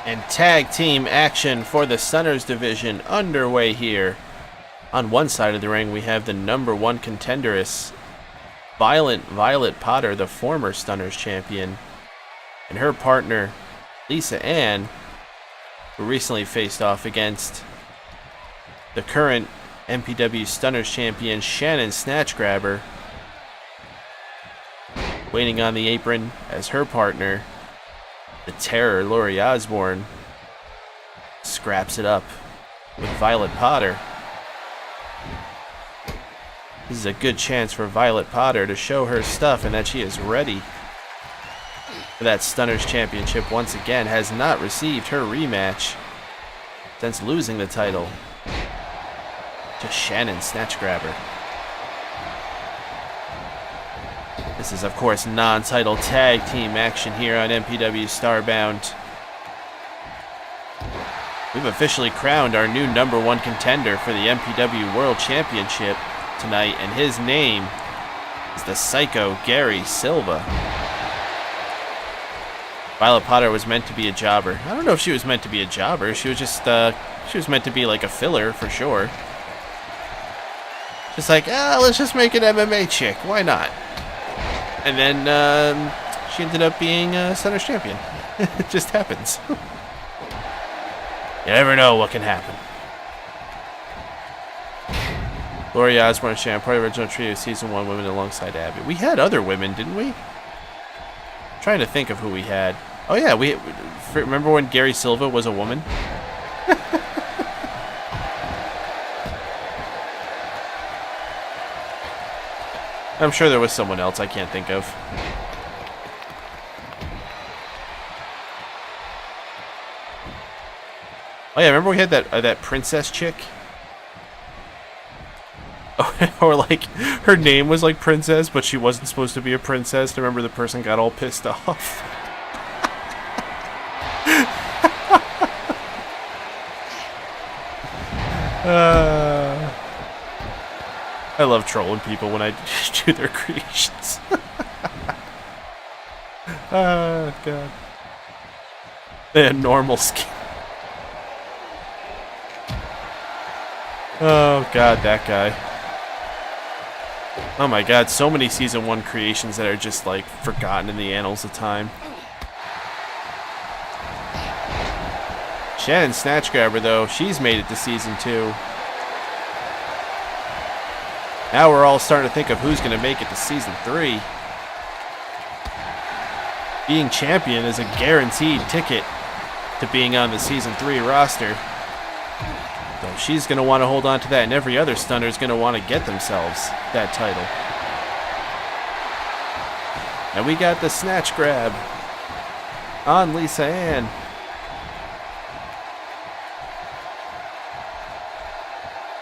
And tag team action for the Stunners division underway here. On one side of the ring, we have the number one contenderess, Violent Violet Potter, the former Stunners champion, and her partner, Lisa Ann, who recently faced off against the current MPW Stunners champion, Shannon Snatchgrabber. Waiting on the apron as her partner, the Terror, Lori Osborne, scraps it up with Violet Potter. This is a good chance for Violet Potter to show her stuff and that she is ready for that Stunners Championship once again. Has not received her rematch since losing the title to Shannon Snatchgrabber. This is, of course, non-title tag team action here on MPW StarBound. We've officially crowned our new number one contender for the MPW World Championship tonight, and his name is the Psycho Gary Silva. Violet Potter was meant to be a jobber. I don't know if she was meant to be a jobber. She was just, she was meant to be like a filler for sure. Just like, let's just make an MMA chick. Why not? And then she ended up being Stunners champion. It just happens. You never know what can happen. Lori Osborne and Shannon, part of the original trio of Season 1 women alongside Abby. We had other women, didn't we? I'm trying to think of who we had. Oh yeah, remember when Gary Silva was a woman? I'm sure there was someone else I can't think of. Oh yeah, remember we had that princess chick? Or like her name was like Princess, but she wasn't supposed to be a princess. I remember the person got all pissed off. I love trolling people when I do their creations. Oh, God. They had normal skin. Oh, God, that guy. Oh, my God, so many Season 1 creations that are just, like, forgotten in the annals of time. Shannon Snatchgrabber, though, she's made it to Season 2. Now we're all starting to think of who's going to make it to Season 3. Being champion is a guaranteed ticket to being on the Season 3 roster. So she's going to want to hold on to that, and every other Stunner is going to want to get themselves that title. And we got the snatch grab on Lisa Ann.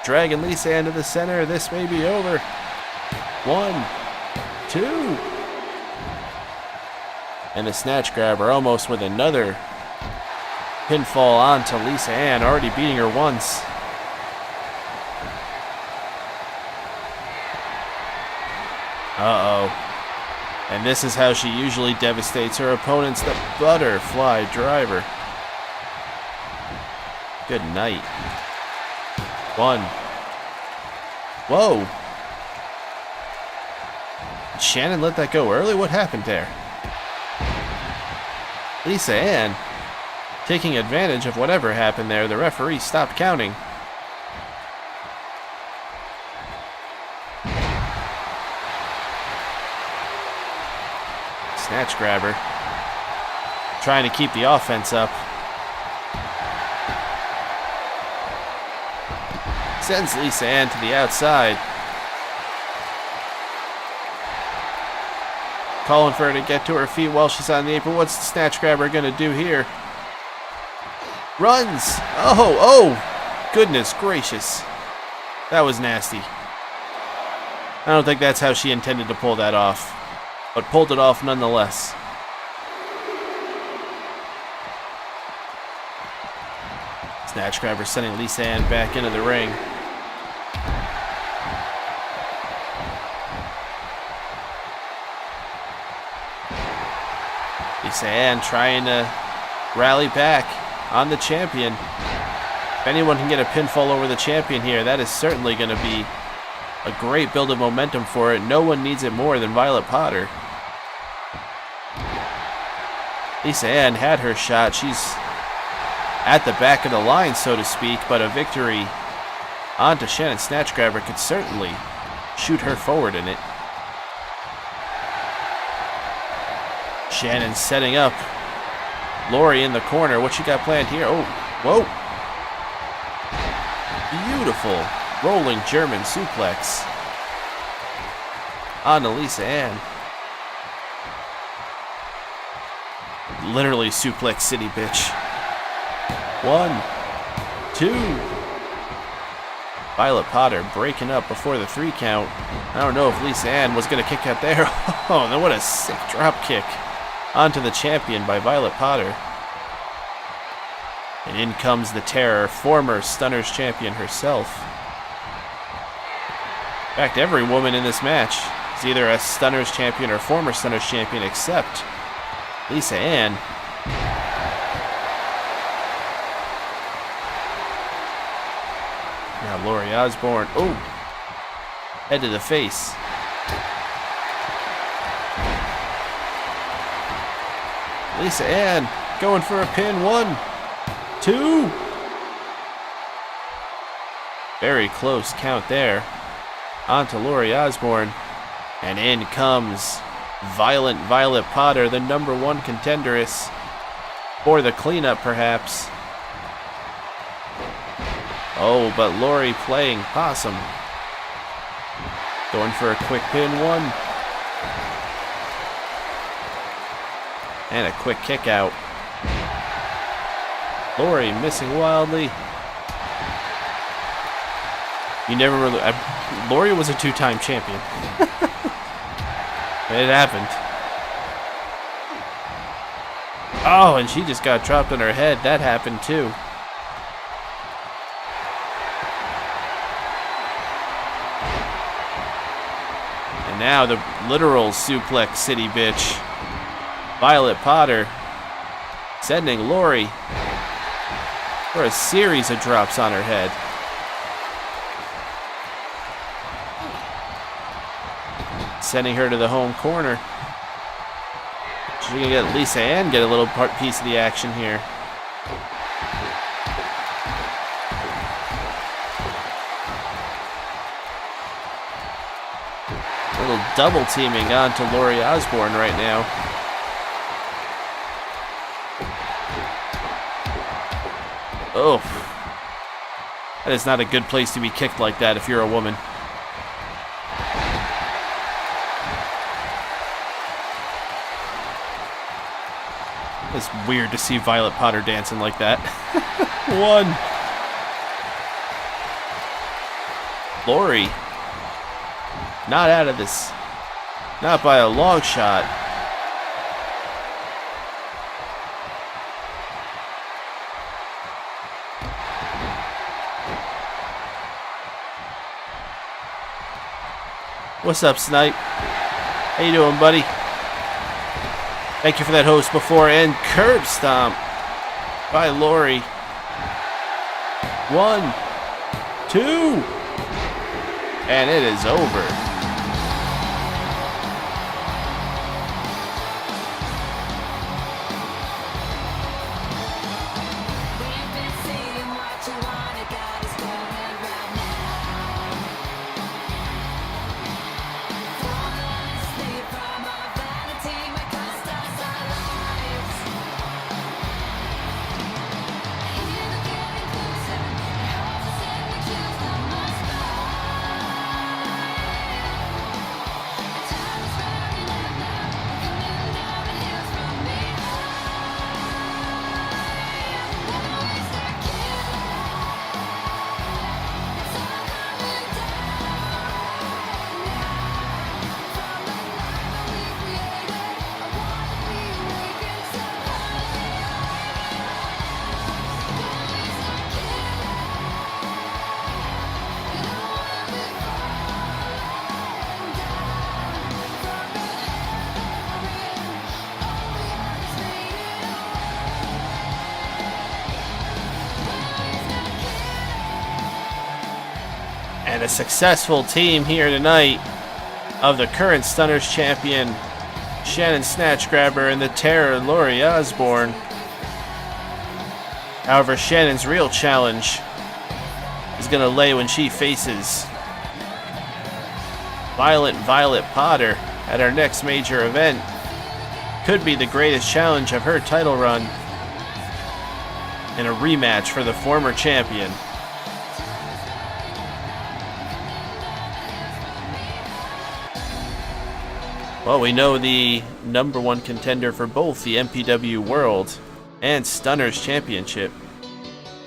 Dragging Lisa Ann to the center. This may be over. 1, 2. And the snatch grabber almost with another pinfall onto Lisa Ann, already beating her once. Uh-oh. And this is how she usually devastates her opponents, the butterfly driver. Good night. 1. Whoa. Did Shannon let that go early? What happened there? Lisa Ann taking advantage of whatever happened there. The referee stopped counting. Snatch grabber. Trying to keep the offense up. Sends Lisa Ann to the outside. Calling for her to get to her feet while she's on the apron. What's the snatch grabber going to do here? Runs. Oh, goodness gracious. That was nasty. I don't think that's how she intended to pull that off, but pulled it off nonetheless. Snatch grabber sending Lisa Ann back into the ring. Lisa Ann trying to rally back. on the champion. If anyone can get a pinfall over the champion here, that is certainly going to be a great build of momentum for it. No one needs it more than Violet Potter. Lisa Ann had her shot. She's at the back of the line, so to speak, but a victory onto Shannon Snatchgrabber could certainly shoot her forward in it. Shannon setting up Lori in the corner. What you got planned here? Oh, whoa. Beautiful rolling German suplex on Lisa Ann. Literally suplex city, bitch. 1, 2. Violet Potter breaking up before the 3 count. I don't know if Lisa Ann was going to kick out there. Oh, then what a sick drop kick onto the champion by Violet Potter. And in comes the Terror, former Stunners champion herself. In fact, every woman in this match is either a Stunners champion or former Stunners champion except Lisa Ann. Now Lori Osborne. Oh! Head to the face. Lisa Ann going for a pin. 1, 2. Very close count there. Onto Lori Osborne. And in comes Violent Violet Potter, the #1 contenderess. For the cleanup, perhaps. Oh, but Lori playing possum. Going for a quick pin. 1. And a quick kick out. Lori missing wildly. You never really... Lori was a 2-time champion. It happened. Oh, and she just got dropped on her head. That happened too. And now the literal suplex city bitch. Violet Potter sending Lori for a series of drops on her head. Sending her to the home corner. She's gonna get Lisa Ann get a little piece of the action here. A little double teaming onto Lori Osborne right now. Oh, that is not a good place to be kicked like that if you're a woman. It's weird to see Violet Potter dancing like that. 1. Lori, not out of this. Not by a long shot. What's up, Snipe? How you doing, buddy? Thank you for that host before, and curb stomp by Lori. 1, 2, and it is over. a successful team here tonight of the current Stunners champion, Shannon Snatchgrabber, and the Terror, Lori Osborne. However, Shannon's real challenge is going to lay when she faces Violet Potter at our next major event. Could be the greatest challenge of her title run, and a rematch for the former champion. Well, we know the number one contender for both the MPW World and Stunners Championship.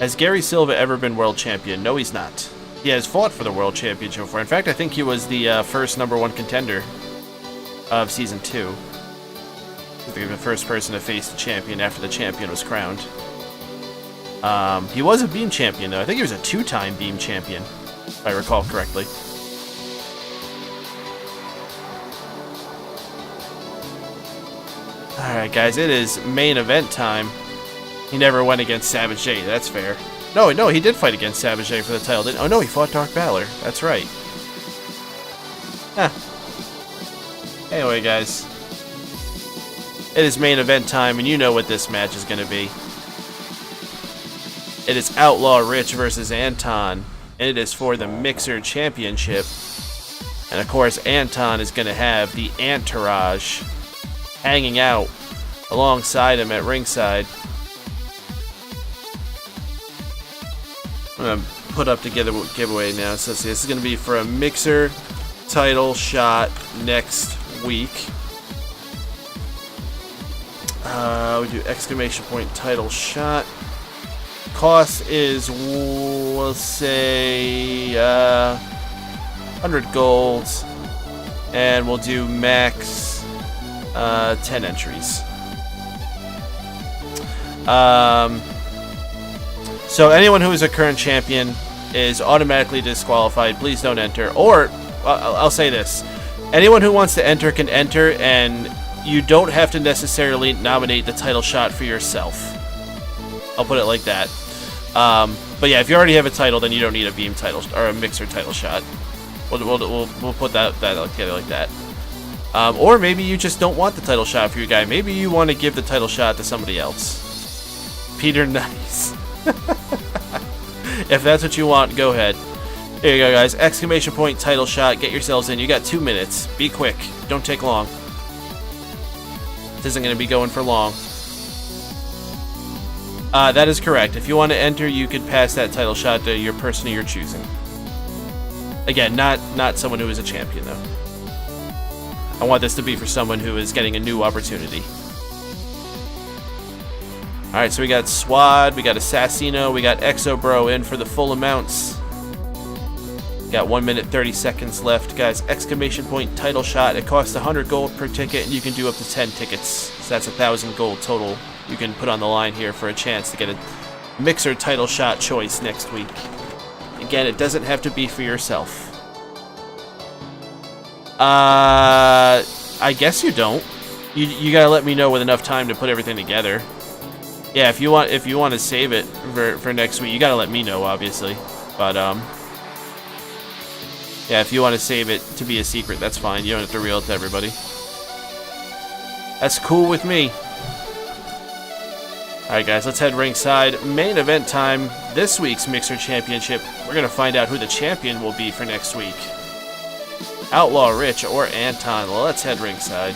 Has Gary Silva ever been world champion? No, he's not. He has fought for the world championship before. In fact, I think he was the first number one contender of Season 2. The first person to face the champion after the champion was crowned. He was a beam champion, though. I think he was a 2-time beam champion, if I recall correctly. Alright, guys, it is main event time. He never went against Savage J, that's fair. No, he did fight against Savage J for the title, didn't he? Oh, no, he fought Dark Valor. That's right. Huh. Anyway, guys. It is main event time, and you know what this match is going to be. It is Outlaw Rich versus Anton, and it is for the Mixer Championship. And of course, Anton is going to have the Entourage hanging out alongside him at ringside. I'm going to put up the giveaway now. So this is going to be for a Mixer title shot next week. We do exclamation point title shot. Cost is, we'll say, 100 gold, and we'll do max 10 entries. So anyone who is a current champion is automatically disqualified. Please don't enter. Or, I'll say this. Anyone who wants to enter can enter, and you don't have to necessarily nominate the title shot for yourself. I'll put it like that. But yeah, if you already have a title, then you don't need a beam title or a Mixer title shot. We'll put that together like that. Or maybe you just don't want the title shot for your guy. Maybe you want to give the title shot to somebody else. Peter Nice. If that's what you want, go ahead. Here you go, guys. Exclamation point title shot. Get yourselves in. You got 2 minutes. Be quick. Don't take long. This isn't going to be going for long. That is correct. If you want to enter, you could pass that title shot to your person of your choosing. Again, not someone who is a champion, though. I want this to be for someone who is getting a new opportunity. Alright, so we got Swad, we got Assassino, we got Exobro in for the full amounts. Got 1 minute 30 seconds left, guys. Exclamation point title shot. It costs 100 gold per ticket, and you can do up to 10 tickets. So that's 1,000 gold total. You can put on the line here for a chance to get a Mixer title shot choice next week. Again, it doesn't have to be for yourself. I guess you don't. You gotta let me know with enough time to put everything together. Yeah, if you want to save it for next week, you gotta let me know, obviously. But yeah, if you want to save it to be a secret, that's fine. You don't have to reveal it to everybody. That's cool with me. Alright, guys, let's head ringside. Main event time. This week's Mixer Championship. We're gonna find out who the champion will be for next week. Outlaw Rich or Anton. Well, let's head ringside.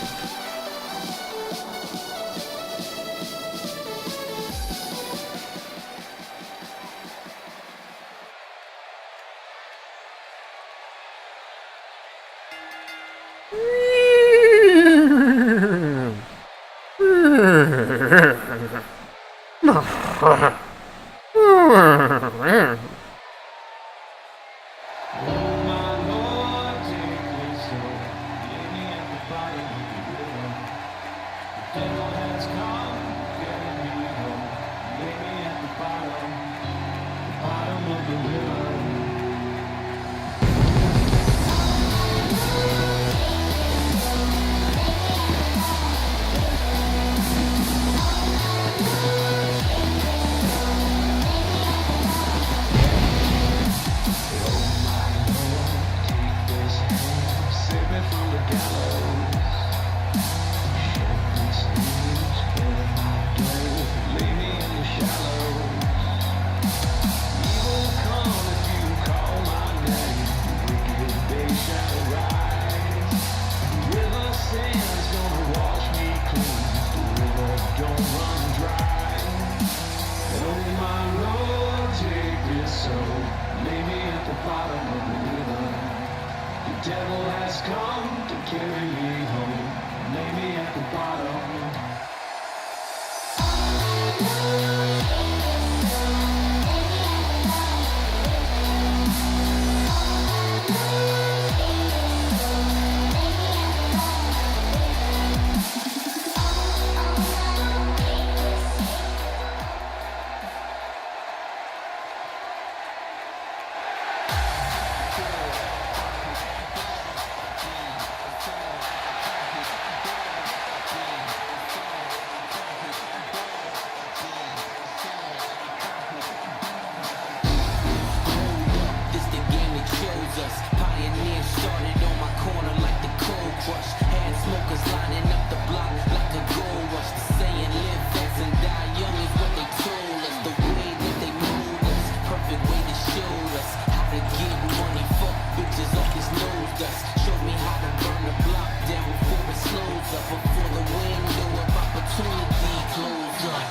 niggas lining up the block like a gold rush. Saying live fast and die young is what they told us. The way that they mold us, perfect way to show us how to get money. Fuck bitches off this nose dust. Show me how to burn the block down before it slows up. Before the window of opportunity closes up.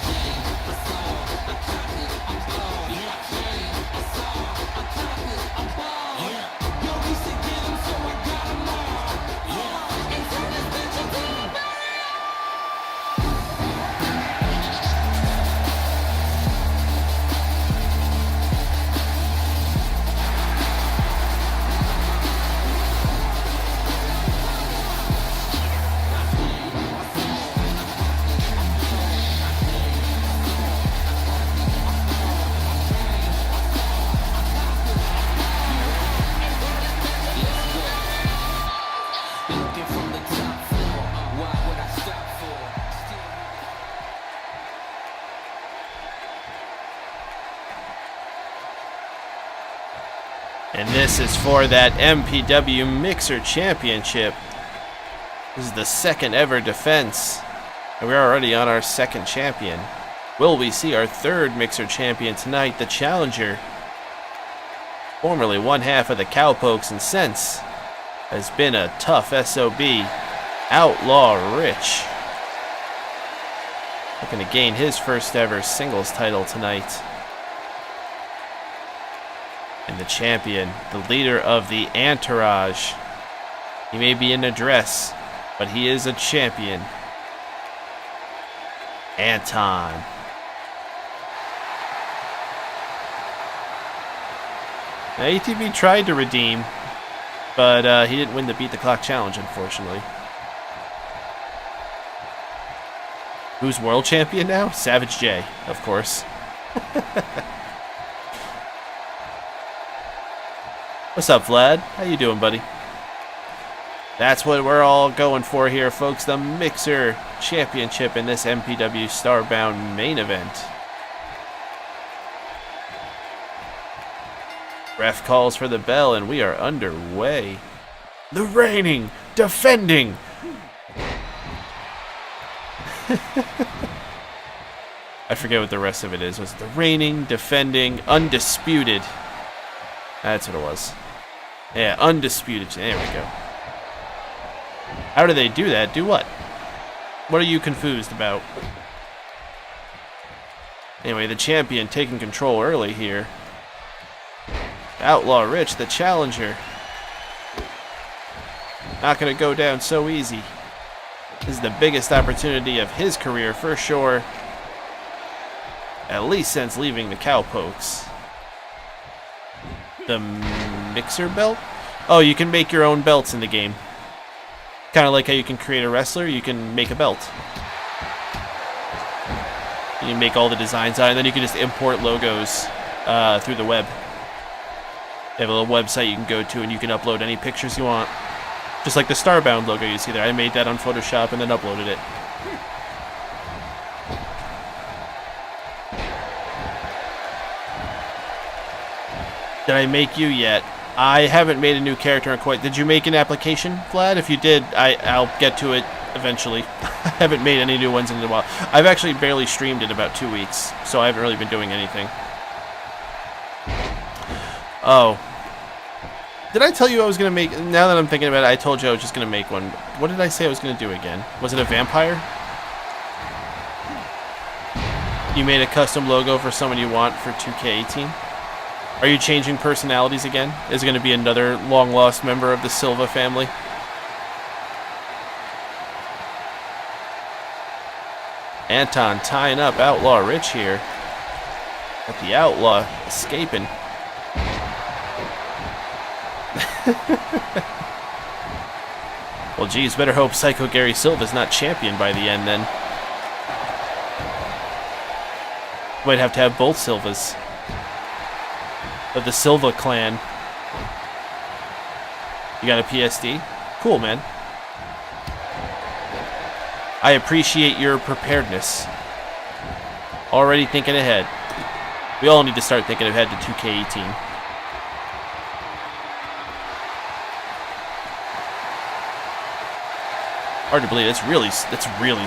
Looking from the top floor, why would I stop for? And this is for that MPW Mixer Championship. This is the second ever defense. And we're already on our second champion. Will we see our third Mixer champion tonight, the Challenger? Formerly one half of the Cowpokes and since has been a tough SOB, Outlaw Rich. Looking to gain his first ever singles title tonight. And the champion, the leader of the Entourage. He may be in a dress, but he is a champion. Anton. Now, ATV tried to redeem, but he didn't win the Beat the Clock challenge, unfortunately. Who's world champion now? Savage J, of course. What's up, Vlad? How you doing, buddy? That's what we're all going for here, folks. The Mixer Championship in this MPW StarBound main event. Ref calls for the bell, and we are underway. The reigning, defending. I forget what the rest of it is. Was it the reigning, defending, undisputed? That's what it was. Yeah, undisputed. There we go. How do they do that? Do what? What are you confused about? Anyway, the champion taking control early here. Outlaw Rich, the challenger. Not going to go down so easy. This is the biggest opportunity of his career for sure. At least since leaving the Cowpokes. The Mixer belt? Oh, you can make your own belts in the game. Kind of like how you can create a wrestler, you can make a belt. You can make all the designs on it, and then you can just import logos through the web. They have a little website you can go to, and you can upload any pictures you want. Just like the StarBound logo you see there. I made that on Photoshop and then uploaded it. Did I make you yet? I haven't made a new character in quite... Did you make an application, Vlad? If you did, I'll get to it eventually. I haven't made any new ones in a while. I've actually barely streamed in about 2 weeks, so I haven't really been doing anything. Oh. Did I tell you I was going to make... Now that I'm thinking about it, I told you I was just going to make one. What did I say I was going to do again? Was it a vampire? You made a custom logo for someone you want for 2K18? Are you changing personalities again? Is it going to be another long-lost member of the Silva family? Anton tying up Outlaw Rich here. But the Outlaw escaping. Well, geez, better hope Psycho Gary Silva's not champion by the end, then. Might have to have both Silvas. Of the Silva clan. You got a PSD? Cool, man. I appreciate your preparedness. Already thinking ahead. We all need to start thinking ahead to 2K18. Hard to believe. It's really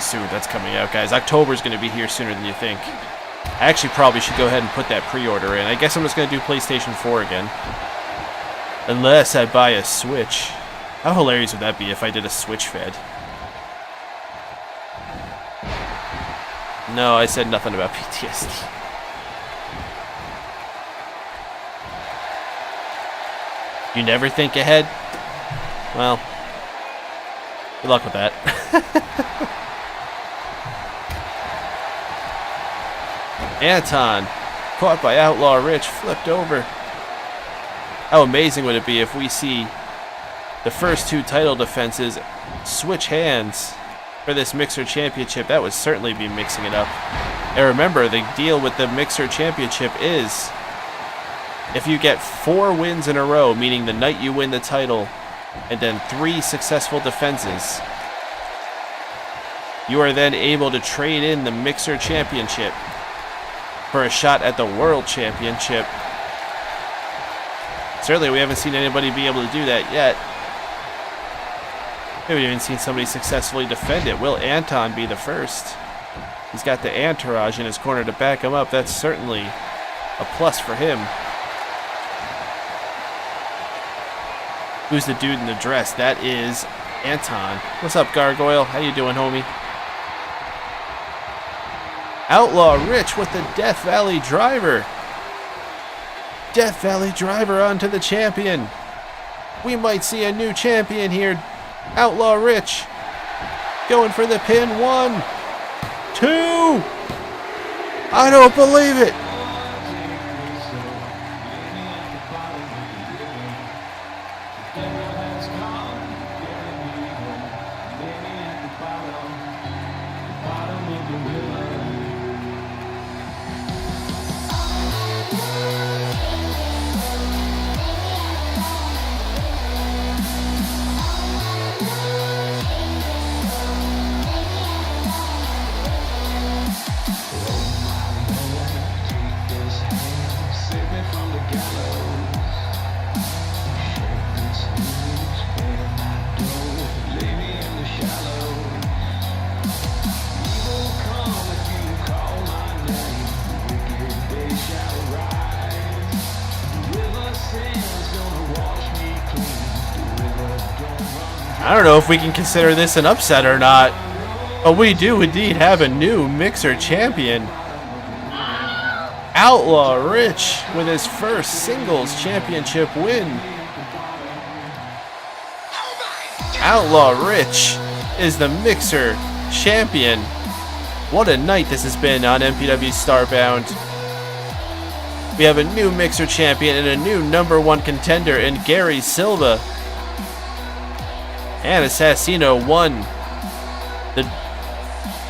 soon that's coming out, guys. October's going to be here sooner than you think. I actually probably should go ahead and put that pre-order in. I guess I'm just going to do PlayStation 4 again. Unless I buy a Switch. How hilarious would that be if I did a Switch fed? No, I said nothing about PTSD. You never think ahead? Well, good luck with that. Anton, caught by Outlaw Rich, flipped over. How amazing would it be if we see the first two title defenses switch hands for this Mixer Championship? That would certainly be mixing it up. And remember, the deal with the Mixer Championship is if you get 4 wins in a row, meaning the night you win the title, and then 3 successful defenses, you are then able to trade in the Mixer Championship for a shot at the World Championship. Certainly, we haven't seen anybody be able to do that yet. We haven't even seen somebody successfully defend it. Will Anton be the first? He's got the entourage in his corner to back him up. That's certainly a plus for him. Who's the dude in the dress? That is Anton. What's up, Gargoyle? How you doing, homie? Outlaw Rich with the Death Valley Driver. Death Valley Driver onto the champion. We might see a new champion here. Outlaw Rich going for the pin. 1, 2. I don't believe it. I don't know if we can consider this an upset or not, but we do indeed have a new Mixer champion. Outlaw Rich with his first singles championship win. Outlaw Rich is the Mixer champion. What a night this has been on MPW StarBound. We have a new Mixer champion and a new #1 contender in Gary Silva. And Assassino won the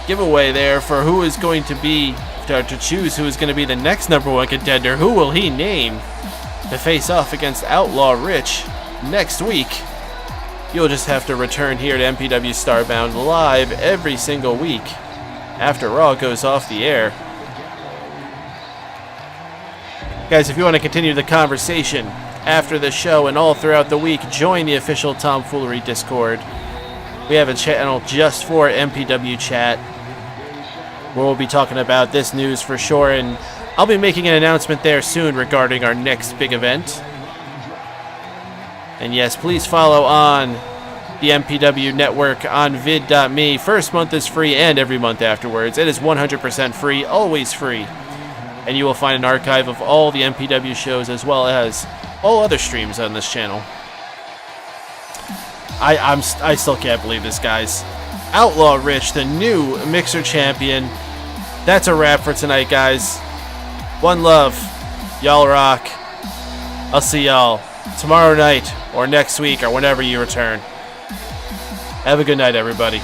giveaway there for who is going to be, to choose who is going to be the next #1 contender. Who will he name to face off against Outlaw Rich next week? You'll just have to return here to MPW StarBound live every single week after Raw goes off the air. Guys, if you want to continue the conversation after the show and all throughout the week, join the official Tomfoolery Discord. We have a channel just for MPW chat where we'll be talking about this news for sure, and I'll be making an announcement there soon regarding our next big event. And yes, please follow on the MPW network on vid.me. First month is free and every month afterwards. It is 100% free, always free. And you will find an archive of all the MPW shows as well as all other streams on this channel. I still can't believe this, guys. Outlaw Rich, the new Mixer champion. That's a wrap for tonight, guys. One love. Y'all rock. I'll see y'all tomorrow night or next week or whenever you return. Have a good night, everybody.